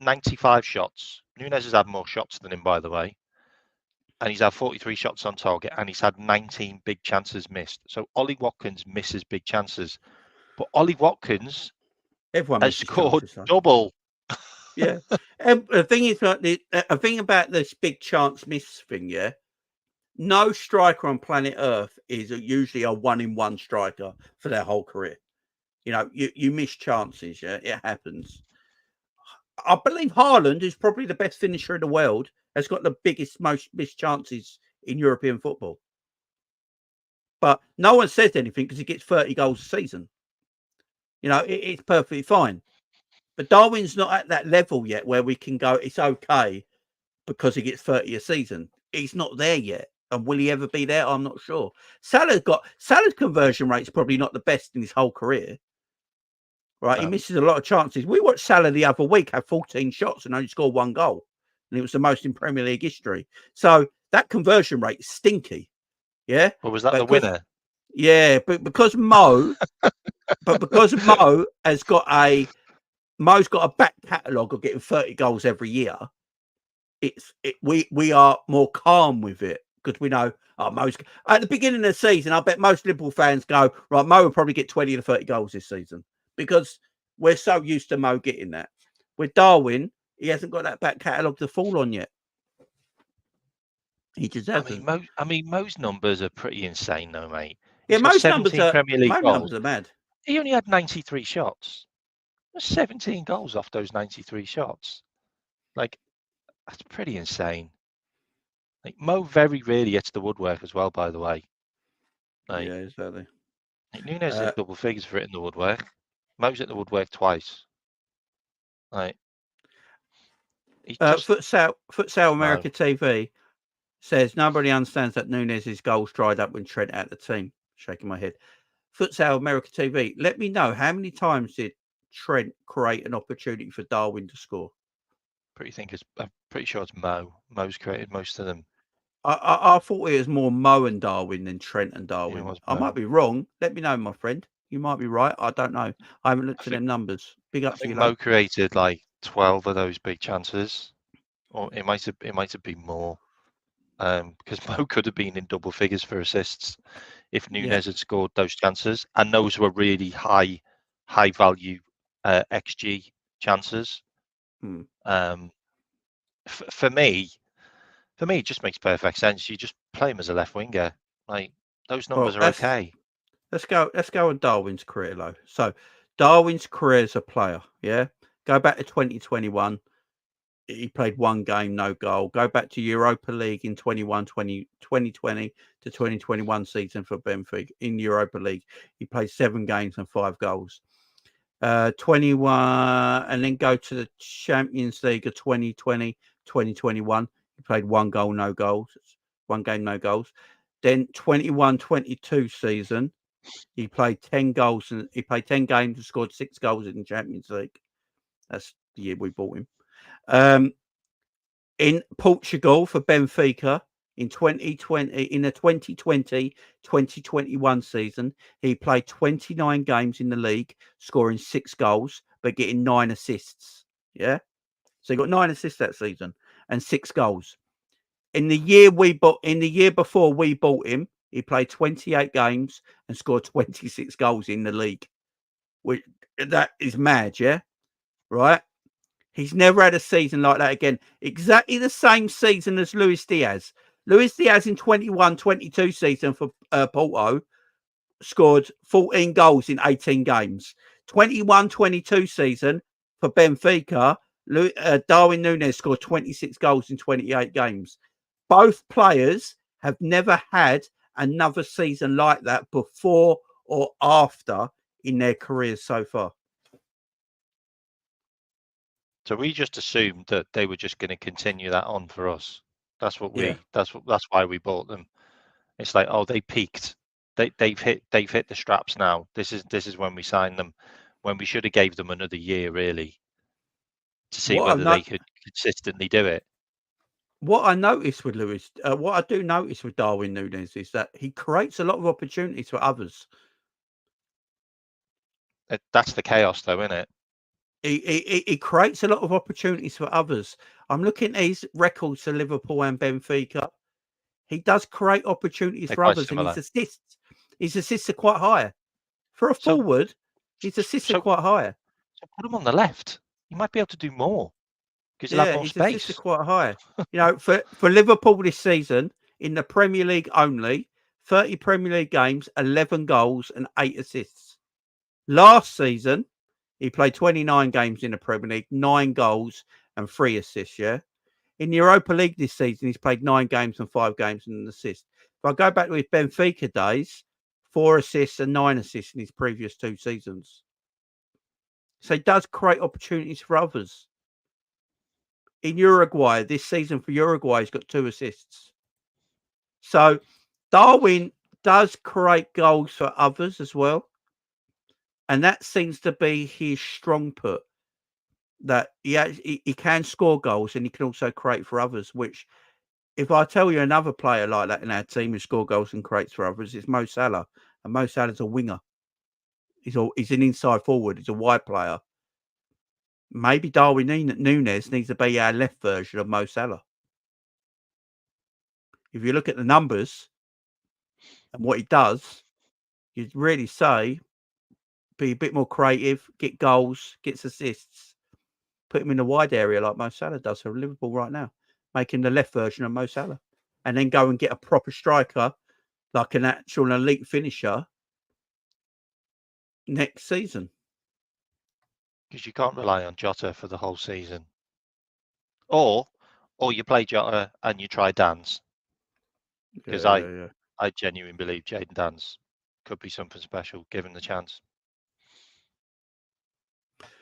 95 shots. Nunez has had more shots than him, by the way. And he's had 43 shots on target, and he's had 19 big chances missed. So Ollie Watkins misses big chances. But Ollie Watkins has scored double. Yeah. The thing is, a thing about this big chance miss thing, yeah, no striker on planet Earth is usually a 1-in-1 striker for their whole career. You miss chances, yeah, it happens. I believe Haaland is probably the best finisher in the world, has got the most missed chances in European football. But no one says anything because he gets 30 goals a season. It's perfectly fine. But Darwin's not at that level yet where we can go, it's okay because he gets 30 a season. He's not there yet. And will he ever be there? I'm not sure. Salah's conversion rate is probably not the best in his whole career. Right? No. He misses a lot of chances. We watched Salah the other week have 14 shots and only scored 1 goal. And it was the most in Premier League history. So that conversion rate is stinky. Yeah. Well, was that the winner? Yeah, but because Mo has got Mo's got a back catalogue of getting 30 goals every year. We are more calm with it because we know Mo's at the beginning of the season. I bet most Liverpool fans go, right, Mo will probably get 20 to 30 goals this season because we're so used to Mo getting that. With Darwin, he hasn't got that back catalogue to fall on yet. He just hasn't. Mo's numbers are pretty insane, though, mate. He's most numbers are Premier League goals. Numbers are mad. He only had 93 shots. There's 17 goals off those 93 shots. Like, that's pretty insane. Like, Mo very rarely hits the woodwork as well, by the way. Like, yeah, exactly. Like, Nunez hit double figures for hitting the woodwork. Mo's hit the woodwork twice. Like, Futsal America TV says nobody understands that Nunez's goals dried up when Trent out the team. Shaking my head. Futsal America TV, let me know how many times did Trent create an opportunity for Darwin to score? I'm pretty sure it's Mo. Mo's created most of them. I thought it was more Mo and Darwin than Trent and Darwin. Yeah, I might be wrong. Let me know, my friend. You might be right. I don't know. I haven't looked at them numbers. Big up to you. Mo created like 12 of those big chances, or it might have been more. Because Mo could have been in double figures for assists if Nunez had scored those chances, and those were really high value XG chances. For me, it just makes perfect sense. You just play him as a left winger. Like, those numbers are okay. Let's go on Darwin's career, though. So Darwin's career as a player, yeah. Go back to 2021. He played 1 game, no goal. Go back to Europa League in 2020 to 2021 season for Benfica in Europa League. He played 7 games and 5 goals. 21, and then go to the Champions League of 2020, 2021, he played 1 goal, no goals. 1 game, no goals. Then 21-22 season, he played 10 goals and he played 10 games and scored 6 goals in the Champions League. That's the year we bought him. In Portugal for Benfica in 2020, in the 2020-2021 season, he played 29 games in the league, scoring 6 goals, but getting 9 assists. Yeah. So he got 9 assists that season and 6 goals. In the year before we bought him, he played 28 games and scored 26 goals in the league. That is mad, yeah? Right? He's never had a season like that again. Exactly the same season as Luis Diaz. Luis Diaz in 21-22 season for Porto scored 14 goals in 18 games. 21-22 season for Benfica, Darwin Nunez scored 26 goals in 28 games. Both players have never had another season like that before or after in their careers so far. So we just assumed that they were just going to continue that on for us. That's what we. Yeah. That's why we bought them. It's like, oh, they peaked. They've hit the straps now. This is when we signed them. When we should have gave them another year really to see whether they could consistently do it. What I noticed with what I do notice with Darwin Nunez is that he creates a lot of opportunities for others. That's the chaos, though, isn't it? He creates a lot of opportunities for others. I'm looking at his records for Liverpool and Benfica. He does create opportunities for others, and his assists are quite high. For a forward, his assists are quite high. So put him on the left. You might be able to do more because you'll have more space. His assists are quite high. You know, for Liverpool this season, in the Premier League only, 30 Premier League games, 11 goals and 8 assists. Last season, he played 29 games in the Premier League, 9 goals and 3 assists, yeah? In the Europa League this season, he's played 9 games and 5 games and an assist. If I go back to his Benfica days, 4 assists and 9 assists in his previous 2 seasons. So he does create opportunities for others. In Uruguay, this season for Uruguay, he's got 2 assists. So Darwin does create goals for others as well. And that seems to be his strong put. That he can score goals and he can also create for others, which if I tell you another player like that in our team who score goals and creates for others, it's Mo Salah. And Mo Salah's a winger. He's an inside forward. He's a wide player. Maybe Darwin Nunez needs to be our left version of Mo Salah. If you look at the numbers and what he does, you'd really say be a bit more creative, get goals, gets assists, put him in the wide area like Mo Salah does for Liverpool right now, make him the left version of Mo Salah, and then go and get a proper striker, like an actual elite finisher next season. Because you can't rely on Jota for the whole season. Or you play Jota and you try Dan's. Because I genuinely believe Jayden Dan's could be something special given the chance.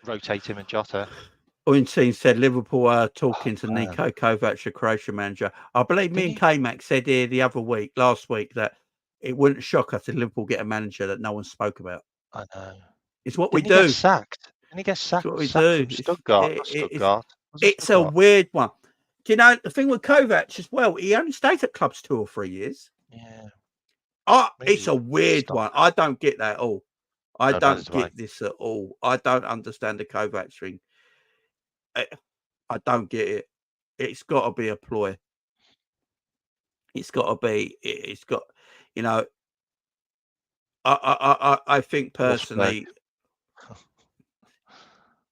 Rotate him and Jota. Oinstein said Liverpool are talking to Niko Kovac, the Croatian manager. I believe me and K-Mac said here last week, that it wouldn't shock us if Liverpool get a manager that no one spoke about. I know. It's what Didn't we do. Get sacked? Didn't he get sacked? It's what we do. do. Stuttgart. It's a weird one. Do you know the thing with Kovac as well? He only stayed at clubs 2 or 3 years. Yeah. It's a weird one. I don't get that at all. I don't get this at all. I don't understand the Kovac thing. I don't get it. It's got to be a ploy. It's got to be. It's got. You know. I think personally.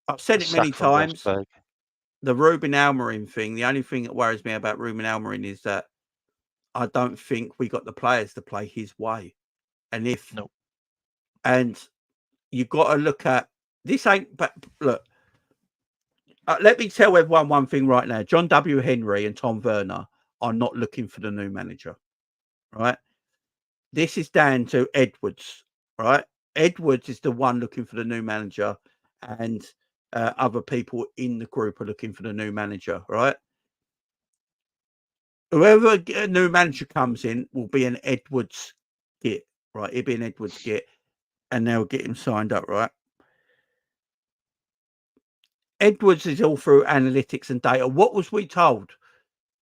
I've said it many times. The Ruben Amorim thing. The only thing that worries me about Ruben Amorim is that I don't think we got the players to play his way. And and you've got to look at this. But look. Let me tell everyone one thing right now. John W. Henry and Tom Werner are not looking for the new manager, right? This is down to Edwards, right? Edwards is the one looking for the new manager, and other people in the group are looking for the new manager, right? Whoever a new manager comes in will be an Edwards get, right? It'll be an Edwards get, and they'll get him signed up, right? Edwards is all through analytics and data. What was we told?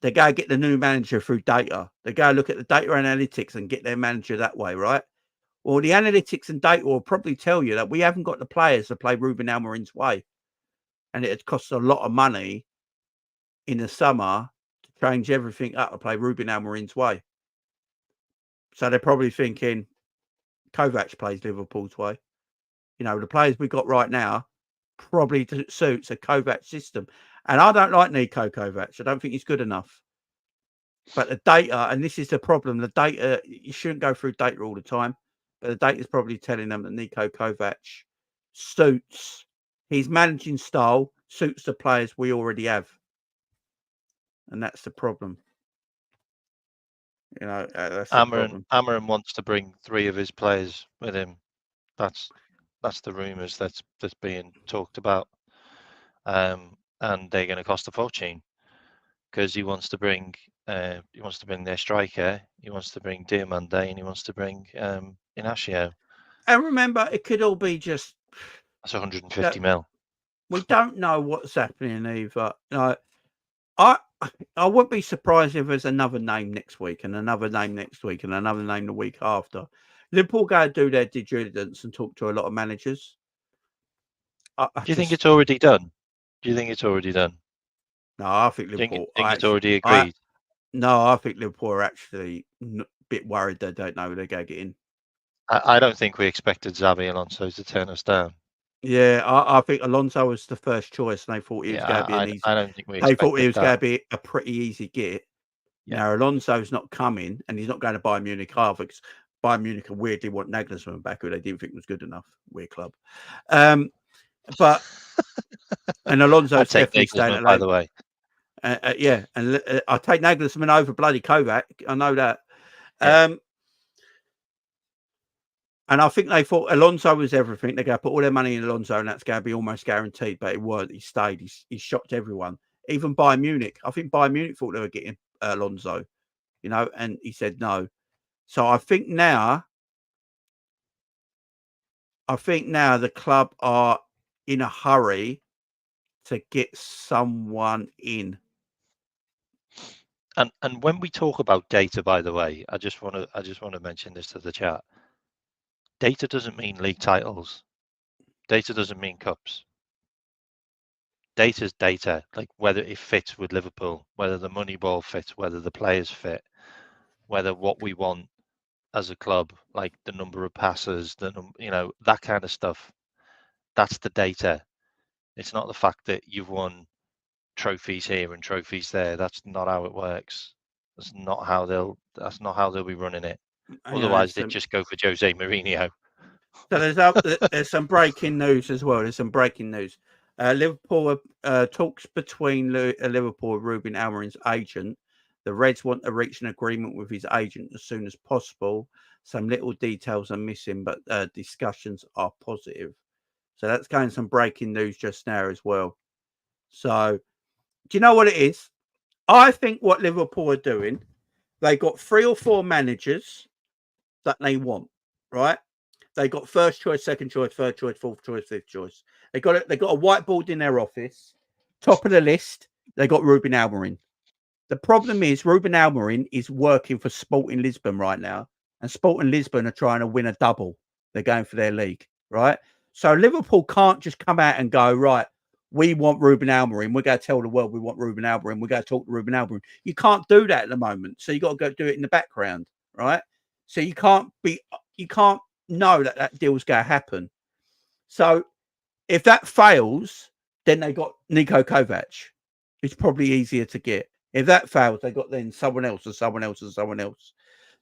They go get the new manager through data. They go look at the data analytics and get their manager that way, right? Well, the analytics and data will probably tell you that we haven't got the players to play Ruben Amorim's way. And it costs a lot of money in the summer to change everything up to play Ruben Amorim's way. So they're probably thinking Kovac plays Liverpool's way. You know, the players we've got right now probably suits a Kovac system. And I don't like Niko Kovac. I don't think he's good enough. But the data, and this is the problem, the data, you shouldn't go through data all the time. But the data is probably telling them that Niko Kovac suits his managing style, suits the players we already have. And that's the problem. You know, that's the problem. Amorim wants to bring 3 of his players with him. That's the rumours that's being talked about. And they're going to cost a fortune because he wants to bring their striker, he wants to bring Diamande, and he wants to bring Inacio. And remember, it could all be just that's 150 mil. We don't know what's happening either. I wouldn't be surprised if there's another name next week and another name next week and another name the week after. Liverpool go do their due diligence and talk to a lot of managers. Do you think it's already done? No, I think Liverpool. It's already agreed. I think Liverpool are actually a bit worried they don't know who they're going to get in. I don't think we expected Xabi Alonso to turn us down. Yeah, I think Alonso was the first choice, and they thought he was going to be an easy. I don't think we. They thought he was going to be a pretty easy get. Yeah. Now Alonso's not coming, and he's not going to Bayern Munich either. Because Bayern Munich weirdly want Nagelsmann back, who they didn't think was good enough. Weird club. But and Alonso's definitely staying at by the way. Yeah, and I take Nagelsmann over bloody Kovac. I know that. Yeah. And I think they thought Alonso was everything. They're going to put all their money in Alonso, and that's going to be almost guaranteed. But it weren't. He stayed. He shocked everyone, even Bayern Munich. I think Bayern Munich thought they were getting Alonso, you know, and he said no. So I think now the club are in a hurry to get someone in. And when we talk about data, by the way, I just want to mention this to the chat. Data doesn't mean league titles. Data doesn't mean cups. Data's data, like whether it fits with Liverpool, whether the money ball fits, whether the players fit, whether what we want as a club, like the number of passes, that kind of stuff. That's the data. It's not the fact that you've won trophies here and trophies there. That's not how it works. That's not how they'll be running it. Otherwise, they'd just go for Jose Mourinho. So there's some breaking news as well. There's some breaking news. Liverpool talks between Liverpool and Ruben Amorim's agent. The Reds want to reach an agreement with his agent as soon as possible. Some little details are missing, but discussions are positive. So that's going some breaking news just now as well. So do you know what it is? I think what Liverpool are doing, they got 3 or 4 managers that they want, right? They got first choice, second choice, third choice, fourth choice, fifth choice. They got a whiteboard in their office. Top of the list, they got Ruben Amorim. The problem is Ruben Amorim is working for Sporting Lisbon right now, and Sporting Lisbon are trying to win a double. They're going for their league, right? So Liverpool can't just come out and go, right, we want Ruben Amorim. We're going to tell the world we want Ruben Amorim. We're going to talk to Ruben Amorim. You can't do that at the moment. So you got to go do it in the background, right? So you can't know that deal's going to happen. So if that fails, then they got Niko Kovac. It's probably easier to get. If that fails, they got then someone else and someone else and someone else.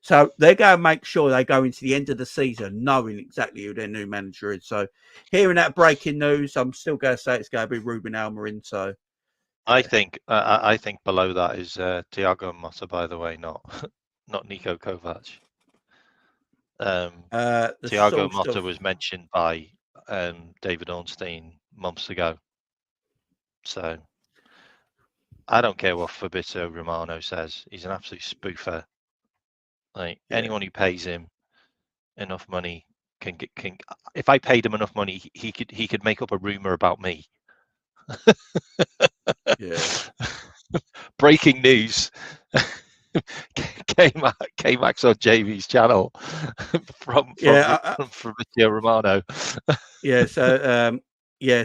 So they're going to make sure they go into the end of the season knowing exactly who their new manager is. So hearing that breaking news, I'm still going to say it's going to be Ruben Amorim. So I think below that is Thiago Motta, by the way, not Niko Kovac. Thiago Motta was mentioned by David Ornstein months ago. So I don't care what Fabrizio Romano says. He's an absolute spoofer. Like anyone who pays him enough money can. If I paid him enough money, he could make up a rumor about me. Yeah. Breaking news. K-Max on JV's channel from Fabrizio Romano. Yeah. So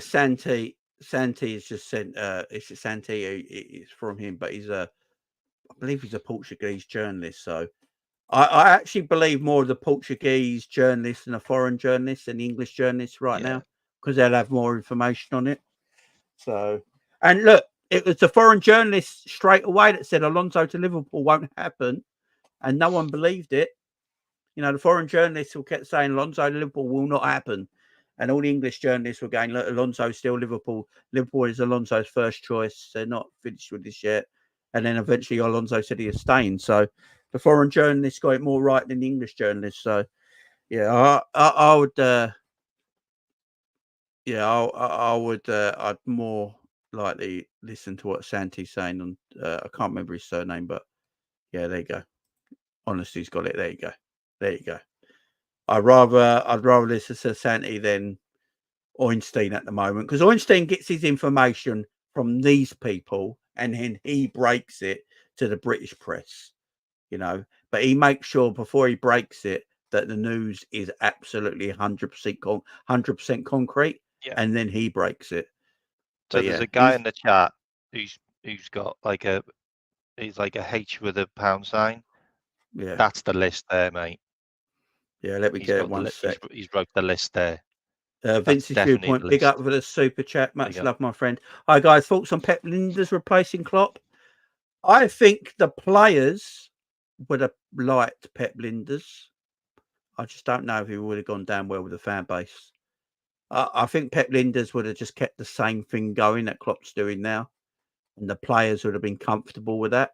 Santi has just sent. It's Santi. It's from him, but I believe he's a Portuguese journalist. So I actually believe more of the Portuguese journalists than the foreign journalists and the English journalists right now, because they'll have more information on it. So, and look, it was the foreign journalists straight away that said Alonso to Liverpool won't happen, and no one believed it. You know, the foreign journalists who kept saying Alonso to Liverpool will not happen, and all the English journalists were going, look, Alonso's still Liverpool. Liverpool is Alonso's first choice. They're not finished with this yet. And then eventually Alonso said he was staying. So the foreign journalists got it more right than the English journalists. So yeah, I would. I would. I'd more likely listen to what Santi's saying on. I can't remember his surname, but yeah, there you go. Honesty's got it. There you go. There you go. I'd rather listen to Santi than Ornstein at the moment, because Ornstein gets his information from these people and then he breaks it to the British press, you know. But he makes sure before he breaks it that the news is absolutely 100% concrete, and then he breaks it. So there's a guy in the chat who's got like he's like a H with a pound sign. Yeah, that's the list there, mate. Yeah, let me get it one sec. He's wrote the list there. Vince's Viewpoint, big up for the super chat. Much love, my friend. Hi, guys. Thoughts on Pep Lijnders replacing Klopp? I think the players would have liked Pep Lijnders. I just don't know if he would have gone down well with the fan base. I think Pep Lijnders would have just kept the same thing going that Klopp's doing now, and the players would have been comfortable with that.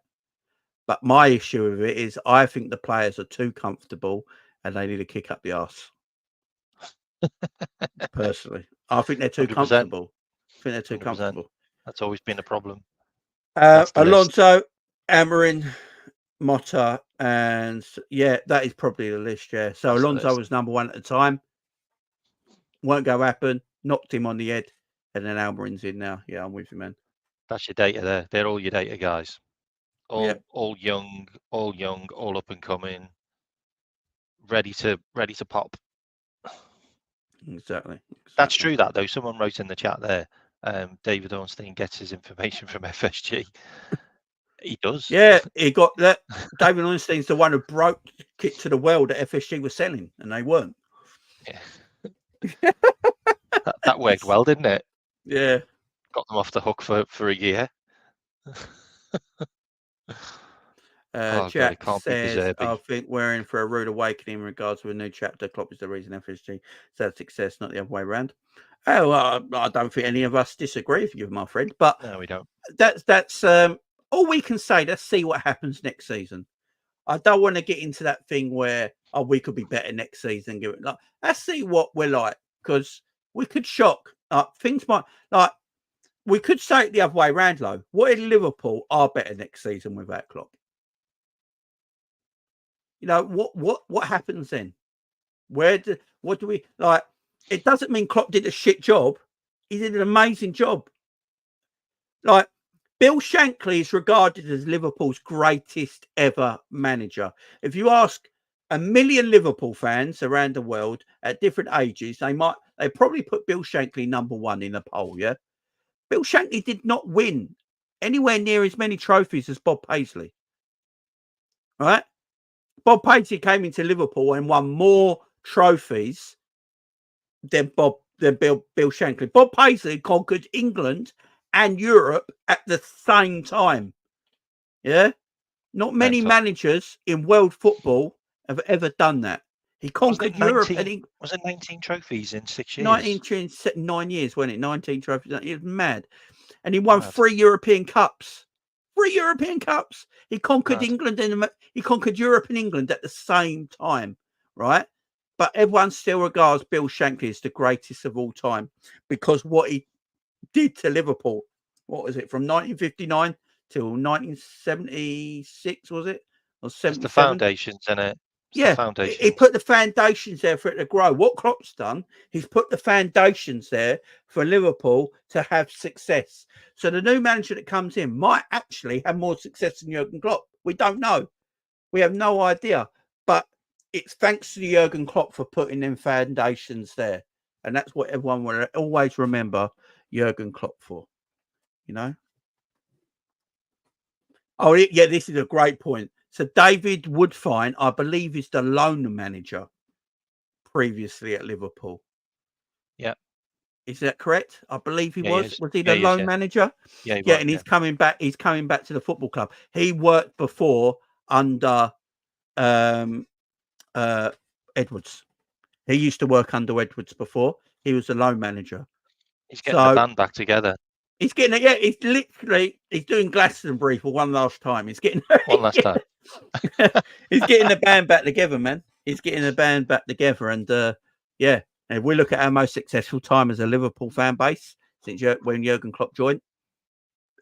But my issue with it is I think the players are too comfortable and they need to kick up the arse. Personally, I think they're too 100%. Comfortable. I think they're too 100%. Comfortable. That's always been a problem. Alonso, Amorim, Motta, and that is probably the list. Yeah, so that's Alonso was number one at the time. Won't go happen. Knocked him on the head, and then Amorim's in now. Yeah, I'm with you, man. That's your data there. They're all your data guys. All young, all up and coming, ready to pop. Exactly. That's true. That though, someone wrote in the chat there. David Ornstein gets his information from FSG. He does. Yeah, he got that. David Ornstein's the one who broke it to the world that FSG was selling, and they weren't. Yeah. that worked well, didn't it? Yeah. Got them off the hook for a year. Jack says, I think we're in for a rude awakening in regards to a new chapter. Klopp is the reason FSG said success, not the other way around. Oh, I don't think any of us disagree with you, my friend. But no, we don't. That's all we can say. Let's see what happens next season. I don't want to get into that thing where we could be better next season. Give it like let's see what we're like, because we could shock. Things might we could say it the other way around. Though, what if Liverpool are better next season without Klopp? You know what happens then? What do we like? It doesn't mean Klopp did a shit job. He did an amazing job. Like Bill Shankly is regarded as Liverpool's greatest ever manager. If you ask a million Liverpool fans around the world at different ages, they probably put Bill Shankly number one in a poll. Yeah, Bill Shankly did not win anywhere near as many trophies as Bob Paisley. Right? Bob Paisley came into Liverpool and won more trophies than Bill Shankly. Bob Paisley conquered England and Europe at the same time. Yeah, not many managers in world football have ever done that. He conquered Europe. Was it 19 trophies in 6 years? 9 years, wasn't it? 19 trophies. It was mad. And he won 3 European Cups. 3 European Cups. He conquered England and he conquered Europe and England at the same time, right? But everyone still regards Bill Shankly as the greatest of all time because what he did to Liverpool. What was it? From 1959 till 1976, was it? Or It's 77? the foundations in it. Yeah, he put the foundations there for it to grow. What Klopp's done, he's put the foundations there for Liverpool to have success. So the new manager that comes in might actually have more success than Jurgen Klopp. We don't know. We have no idea. But it's thanks to Jurgen Klopp for putting them foundations there. And that's what everyone will always remember Jurgen Klopp for, you know? Oh, yeah, this is a great point. So David Woodfine, I believe, is the loan manager previously at Liverpool. Yeah. Is that correct? I believe he was. He was he the loan manager? Yeah, and he's coming back. He's coming back to the football club. He worked before under Edwards. He used to work under Edwards before. He was the loan manager. He's getting the band back together. He's getting it. Yeah, he's doing Glastonbury for one last time. He's getting one last time. He's getting the band back together, man. He's getting the band back together, and yeah. And if we look at our most successful time as a Liverpool fan base since when Jurgen Klopp joined,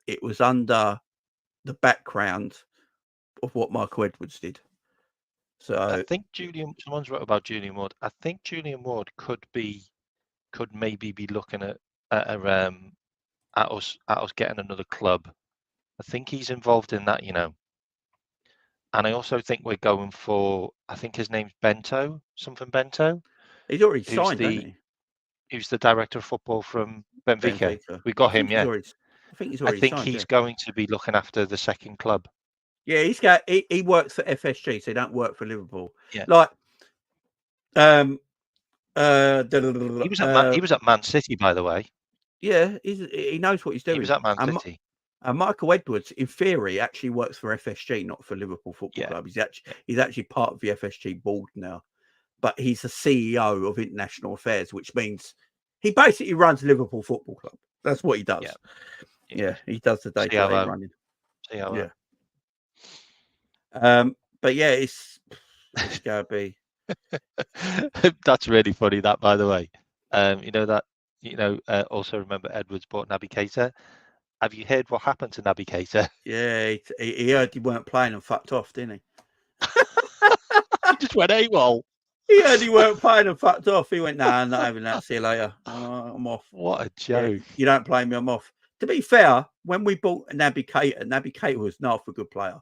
it was under the background of what Michael Edwards did. So I think someone's wrote about Julian Ward. I think Julian Ward could maybe be looking at us getting another club. I think he's involved in that, you know. And I also think we're going for, I think his name's Bento. He's already signed, hasn't he? He was the director of football from Benfica. We got him, yeah. I think he's already signed, he's going to be looking after the second club. Yeah, he works for FSG, so he don't work for Liverpool. Yeah. Like he was at Man City, by the way. Yeah, he knows what he's doing. He was at Man City. And Michael Edwards, in theory, actually works for FSG, not for Liverpool Football Club. He's actually part of the FSG board now, but he's the CEO of International Affairs, which means he basically runs Liverpool Football Club. That's what he does. Yeah, he does the day-to-day running. Yeah. But yeah, it's gotta be. That's really funny. That, by the way, also remember Edwards bought Naby Keita. Have you heard what happened to Naby Keita? Yeah, he heard he weren't playing and fucked off, didn't he? He just went AWOL. He heard he weren't playing and fucked off. He went, nah, I'm not having that. See you later. I'm off. What a joke. Yeah, you don't play me, I'm off. To be fair, when we bought Naby Keita was not a good player.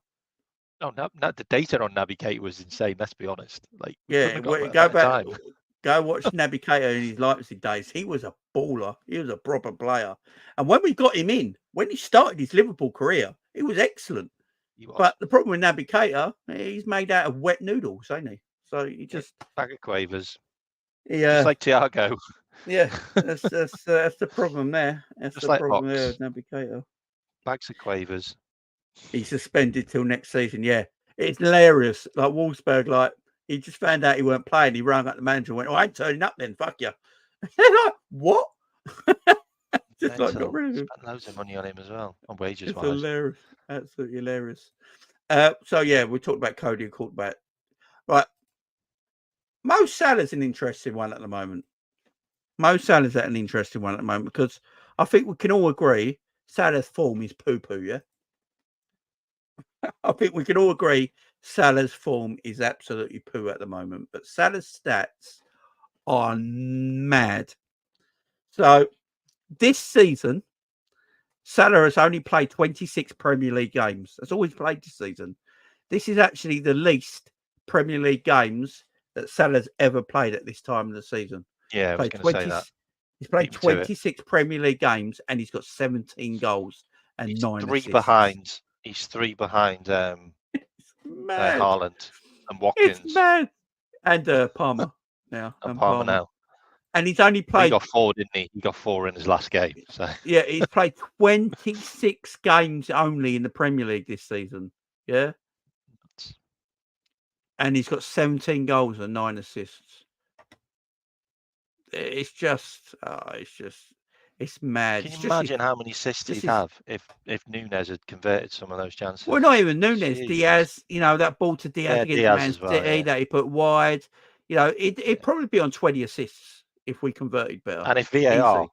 No, not the data on Naby Keita was insane. Let's be honest. Like, yeah, go back, go watch Naby Keita in his Leipzig days. He was a baller. He was a proper player. And when we got him in, when he started his Liverpool career, he was excellent. But the problem with Naby Keita, he's made out of wet noodles, ain't he? So he just bag of quavers. Yeah, just like Thiago. Yeah, that's the problem there. That's just the like problem there with Naby Keita. Bags of quavers. He's suspended till next season. Yeah, it's hilarious. Like Wolfsburg, like he just found out he weren't playing. He rang up the manager and went, "Oh, I ain't turning up then. Fuck you." They're like, "What?" Just like got rid of him. Spent loads of money on him as well, on wages. It's hilarious, absolutely hilarious. So yeah, we talked about Cody. We talked about right. Mo Salah's an interesting one at the moment. Because I think we can all agree Salah's form is poo-poo, yeah? I think we can all agree Salah's form is absolutely poo at the moment, but Salah's stats are mad. So this season, Salah has only played 26 Premier League games. That's all he's played this season. This is actually the least Premier League games that Salah's ever played at this time of the season. Yeah, I was going to say that. He's played 26 Premier League games and he's got 17 goals and 9 assists. He's 3 behind Haaland and Watkins. It's mad. And Palmer now. And Palmer now. And he's only played... He got 4, didn't he? He got 4 in his last game. So yeah, he's played 26 games only in the Premier League this season. Yeah. And he's got 17 goals and 9 assists. It's mad. Can you imagine how many assists he'd have if Nunez had converted some of those chances? Well, not even Nunez. Jesus. Diaz, that ball to Diaz against Man City that he put wide. It'd probably be on 20 assists if we converted better. And if Easy. VAR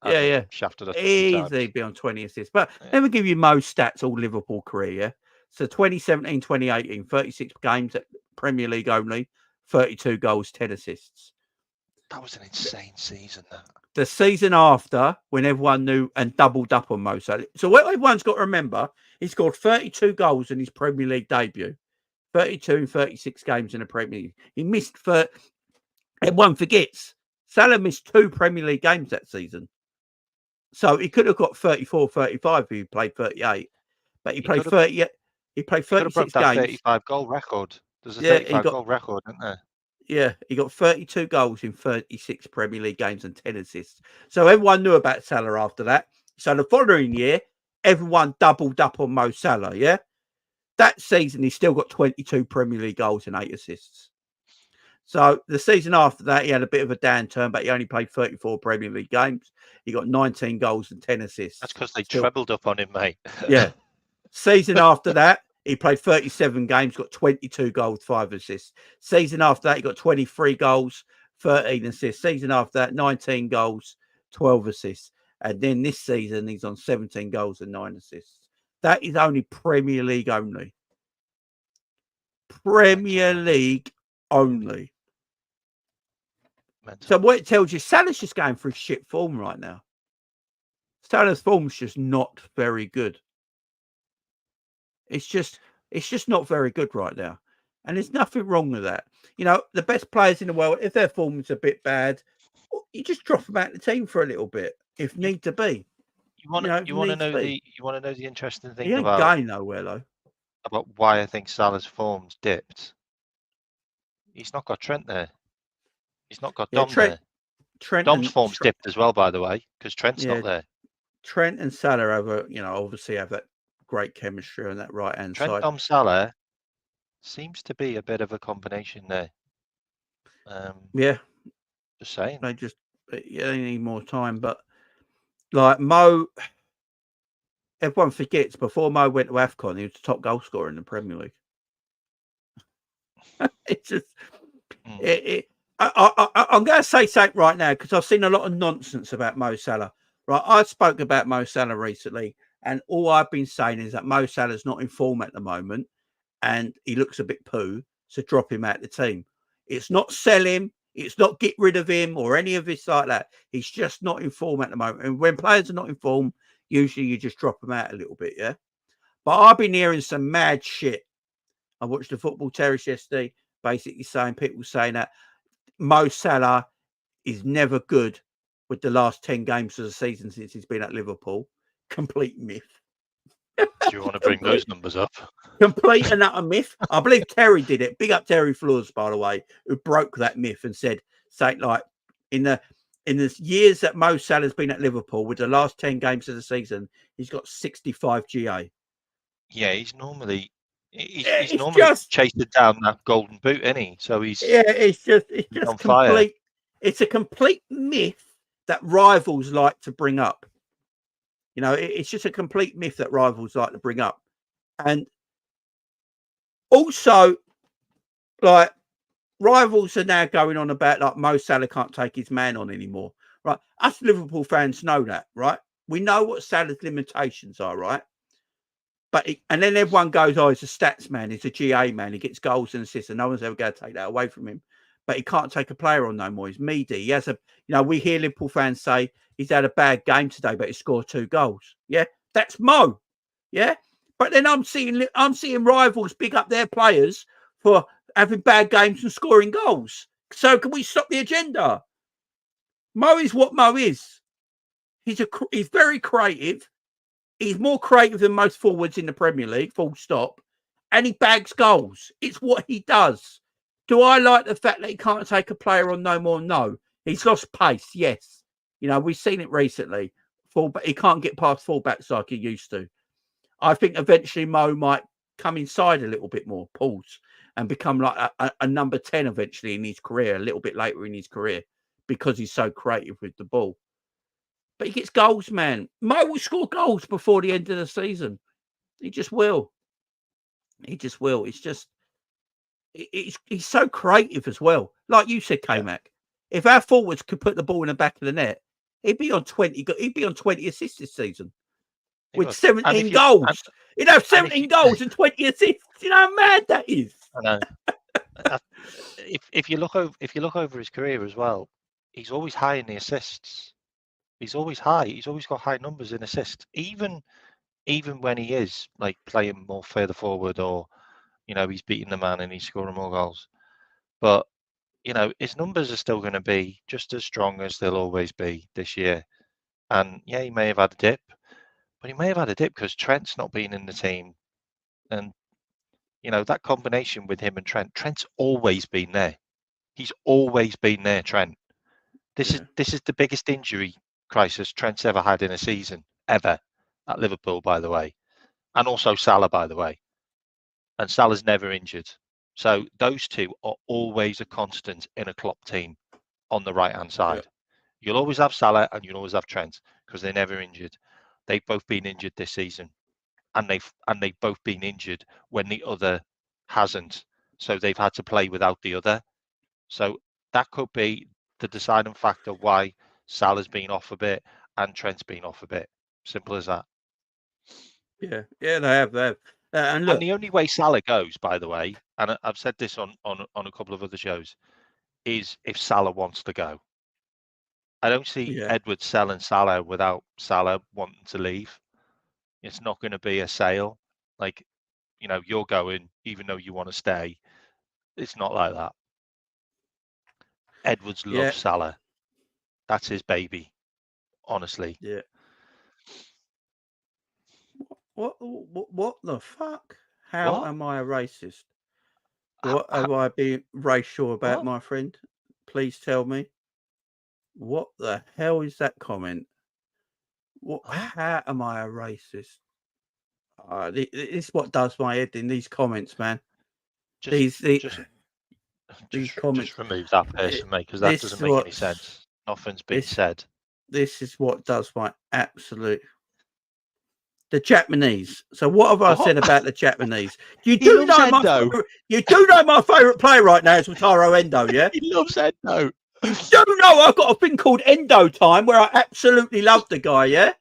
hadn't shafted us a few Easy times. be on 20 assists. But let me give you Mo's stats all Liverpool career, yeah? So 2017, 2018, 36 games at Premier League only, 32 goals, 10 assists. That was an insane season, that. The season after, when everyone knew and doubled up on Mo Salah. So what everyone's got to remember, he scored 32 goals in his Premier League debut. 32 and 36 games in the Premier League. He missed everyone forgets. Salah missed 2 Premier League games that season. So he could have got 34, 35 if he played 38. But he played 30. He played 36 games. 35 goal record. There's a 35 goal record, isn't there? Yeah, he got 32 goals in 36 Premier League games and 10 assists. So everyone knew about Salah after that. So the following year, everyone doubled up on Mo Salah, yeah? That season, he still got 22 Premier League goals and 8 assists. So the season after that, he had a bit of a downturn, but he only played 34 Premier League games. He got 19 goals and 10 assists. That's because they trebled up on him, mate. Yeah. Season after that, he played 37 games, got 22 goals, 5 assists. Season after that, he got 23 goals, 13 assists. Season after that, 19 goals, 12 assists. And then this season, he's on 17 goals and 9 assists. That is only Premier League only. Premier League only. Mental. So what it tells you, Salah's just going through shit form right now. Salah's form's just not very good. It's just not very good right now. And there's nothing wrong with that. You know, the best players in the world, if their form's a bit bad, you just drop them out of the team for a little bit, if need to be. You want to know the interesting thing about going nowhere though. About why I think Salah's form's dipped. He's not got Trent there. He's not got Dom there. Dom's form's dipped as well, by the way, because Trent's not there. Trent and Salah obviously have that great chemistry on that right hand side. Trent, Dom, Salah seems to be a bit of a combination there. Just saying. They need more time, but like Mo, everyone forgets before Mo went to AFCON, he was the top goal scorer in the Premier League. It's just I'm going to say something right now because I've seen a lot of nonsense about Mo Salah. Right, I spoke about Mo Salah recently, and all I've been saying is that Mo Salah's not in form at the moment, and he looks a bit poo, so drop him out of the team. It's not sell him, it's not get rid of him or any of this like that. He's just not in form at the moment. And when players are not in form, usually you just drop them out a little bit, yeah? But I've been hearing some mad shit. I watched the Football Terrace yesterday, basically people saying that Mo Salah is never good with the last 10 games of the season since he's been at Liverpool. Complete myth. Do you want to bring those numbers up? Complete and utter myth. I believe Terry did it. Big up Terry Floors, by the way, who broke that myth and said, like, in the years that Mo Salah's been at Liverpool, with the last 10 games of the season, he's got 65 GA. Yeah, he's normally chasing down that golden boot, isn't he? So he's it's just complete. Fire. It's a complete myth that rivals like to bring up. You know, it's just a complete myth that rivals like to bring up. And also, like, rivals are now going on about, like, Mo Salah can't take his man on anymore, right? Us Liverpool fans know that, right? We know what Salah's limitations are, right? And then everyone goes, oh, he's a stats man, he's a GA man, he gets goals and assists, and no one's ever going to take that away from him. But he can't take a player on no more. He's meaty. He has we hear Liverpool fans say he's had a bad game today, but he scored 2 goals. Yeah, that's Mo. Yeah, but then I'm seeing rivals pick up their players for having bad games and scoring goals. So can we stop the agenda? Mo is what Mo is. He's very creative. He's more creative than most forwards in the Premier League, full stop. And he bags goals. It's what he does. Do I like the fact that he can't take a player on no more? No. He's lost pace, yes. You know, we've seen it recently. He can't get past fullbacks like he used to. I think eventually Mo might come inside a little bit more, pause, and become like a number 10 eventually in his career, a little bit later in his career, because he's so creative with the ball. But he gets goals, man. Mo will score goals before the end of the season. He just will. He just will. It's just... He's so creative as well. Like you said, K-Mac. If our forwards could put the ball in the back of the net, he'd be on 20. He'd be on 20 assists this season with 17 goals. He'd have 17 goals and 20 assists. You know how mad that is. I know. If you look over his career as well, he's always high in the assists. He's always high. He's always got high numbers in assists. Even when he is like playing more further forward, or he's beating the man and he's scoring more goals. But his numbers are still going to be just as strong as they'll always be this year. And yeah, he may have had a dip, but he may have had a dip because Trent's not been in the team, and that combination with him and Trent's always been there. He's always been there, Trent. This is the biggest injury crisis Trent's ever had in a season, ever, at Liverpool, by the way. And also Salah, by the way. And Salah's never injured. So those two are always a constant in a Klopp team on the right-hand side. Yeah. You'll always have Salah and you'll always have Trent because they're never injured. They've both been injured this season. And they've both been injured when the other hasn't. So they've had to play without the other. So that could be the deciding factor why Salah's been off a bit and Trent's been off a bit. Simple as that. Yeah, they have. And look, the only way Salah goes, by the way, and I've said this on a couple of other shows, is if Salah wants to go. I don't see Edwards selling Salah without Salah wanting to leave. It's not going to be a sale. Like, you're going, even though you want to stay. It's not like that. Edwards loves Salah. That's his baby. Honestly. Yeah. What the fuck? How am I a racist? What have I been racial about, my friend? Please tell me. What the hell is that comment? How am I a racist? This is what does my head in these comments, man. These comments. Just remove that person, mate, because that doesn't make any sense. Nothing's been said. This is what does my absolute. The Japanese. So what have I said about the Japanese? You do know my favourite player right now is Wataru Endo, yeah? He loves Endo. You do know I've got a thing called Endo Time where I absolutely love the guy, yeah?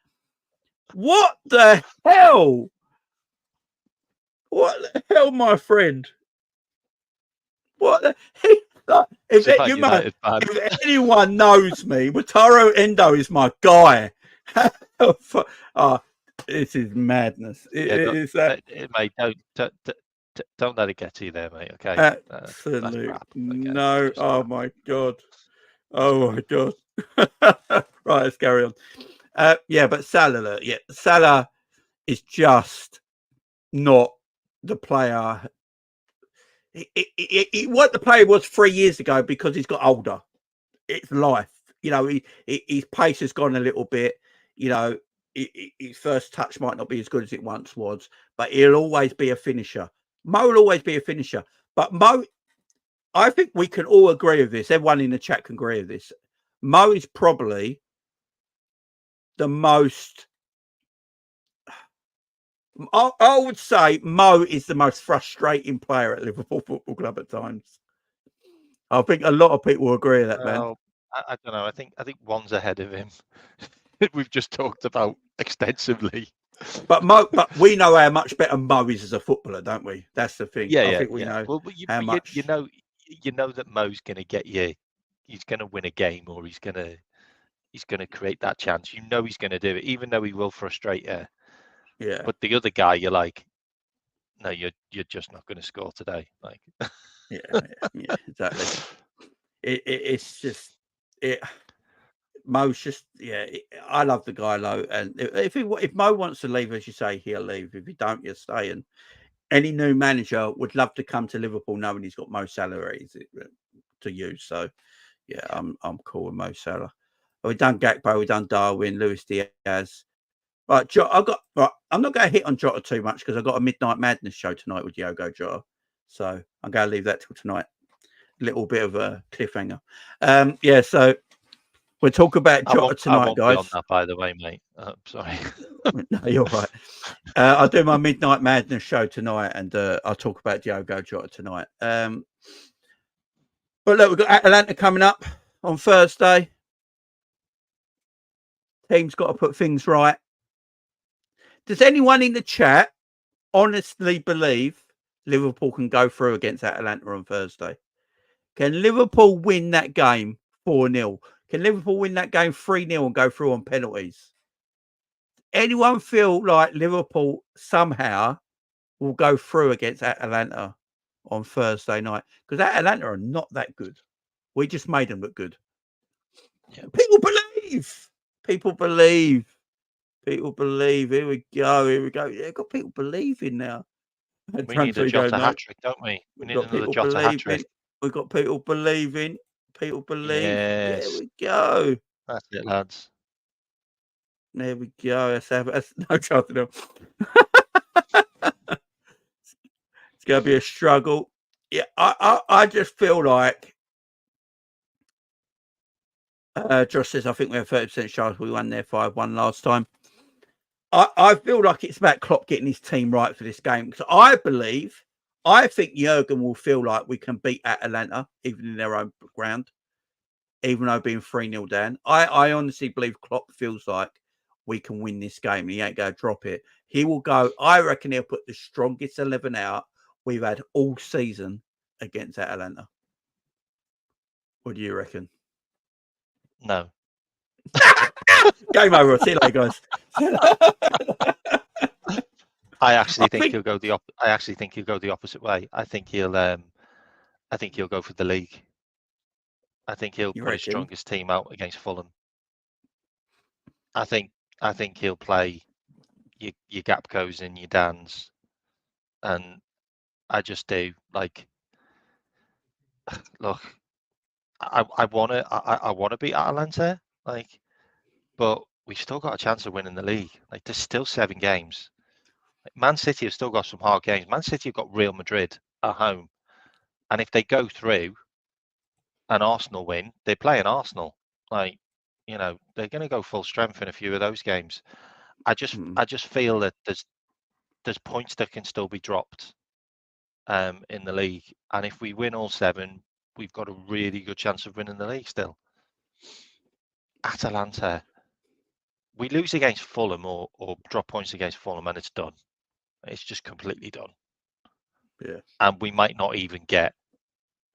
What the hell? What the hell, my friend? What the if anyone knows me, Wataru Endo is my guy. This is madness. Mate, don't let it get to you there, mate. Okay. Absolutely. No. Oh my god. Right, let's carry on. But Salah. Yeah, Salah is just not the player. What the player was 3 years ago because he's got older. It's life. His pace has gone a little bit. His first touch might not be as good as it once was, but he'll always be a finisher. Mo will always be a finisher. But Mo, I think we can all agree with this. Everyone in the chat can agree with this. Mo is probably the most... I would say Mo is the most frustrating player at Liverpool Football Club at times. I think a lot of people will agree with that, man. I don't know. I think one's ahead of him. We've just talked about extensively. But we know how much better Mo is as a footballer, don't we? That's the thing. I think we know how much. You know that Mo's going to get you. He's going to win a game, or he's going to create that chance. You know he's going to do it, even though he will frustrate you. Yeah. But the other guy, you're like, no, you're just not going to score today. Like. yeah, exactly. It's just it. Mo's just I love the guy, though, and if Mo wants to leave, as you say, he'll leave. If he don't, he'll stay. And any new manager would love to come to Liverpool knowing he's got Mo Salah to use. So I'm cool with Mo Salah. But we've done Gakpo, we've done Darwin, Luis Diaz. Right, I'm not going to hit on Jota too much because I've got a Midnight Madness show tonight with Diogo Jota. So I'm going to leave that till tonight. A little bit of a cliffhanger. So we'll talk about Jota tonight, guys. Be on that, by the way, mate. Sorry. No, you're right. I'll do my Midnight Madness show tonight, and I'll talk about Diogo Jota tonight. But look, we've got Atalanta coming up. on Thursday. Team's got to put things right. Does anyone in the chat honestly believe Liverpool can go through against Atalanta on Thursday? Can Liverpool win that game 4-0? Can Liverpool win that game 3-0 and go through on penalties? Anyone feel like Liverpool somehow will go through against Atalanta on Thursday night? Because Atalanta are not that good. We just made them look good. Yeah. People believe. People believe. People believe. Here we go. Here we go. Yeah, got people believing now. We need a Jota hat trick, don't we? We We've need got another people Jota hat trick. believing. We've got people believing. People believe. Yes. There we go. That's it, lads. There we go. That's no chance at all. It's going to be a struggle. Yeah, I just feel like Josh says, I think we have 30% chance we won there 5-1 last time. I feel like it's about Klopp getting his team right for this game. Because I think Jurgen will feel like we can beat Atalanta, even in their own ground, even though being 3-0 down. I honestly believe Klopp feels like we can win this game. He ain't going to drop it. He will go, I reckon he'll put the strongest 11 out we've had all season against Atalanta. What do you reckon? No. Game over. See you later, guys. I actually think he'll go the opposite way. I think he'll go for the league. I think he'll put his strongest team out against Fulham. I think he'll play your Gakpos and your Dans, and I just do like. Look, I want to beat Atalanta, like, but we've still got a chance of winning the league. Like, there's still 7 games. Like, Man City have still got some hard games. Man City have got Real Madrid at home, and if they go through and Arsenal win, they're playing Arsenal. Like, they're going to go full strength in a few of those games. I just feel that there's points that can still be dropped in the league, and if we win all 7, we've got a really good chance of winning the league still. Atalanta, we lose against Fulham or drop points against Fulham, and it's done. It's just completely done. Yeah, and we might not even get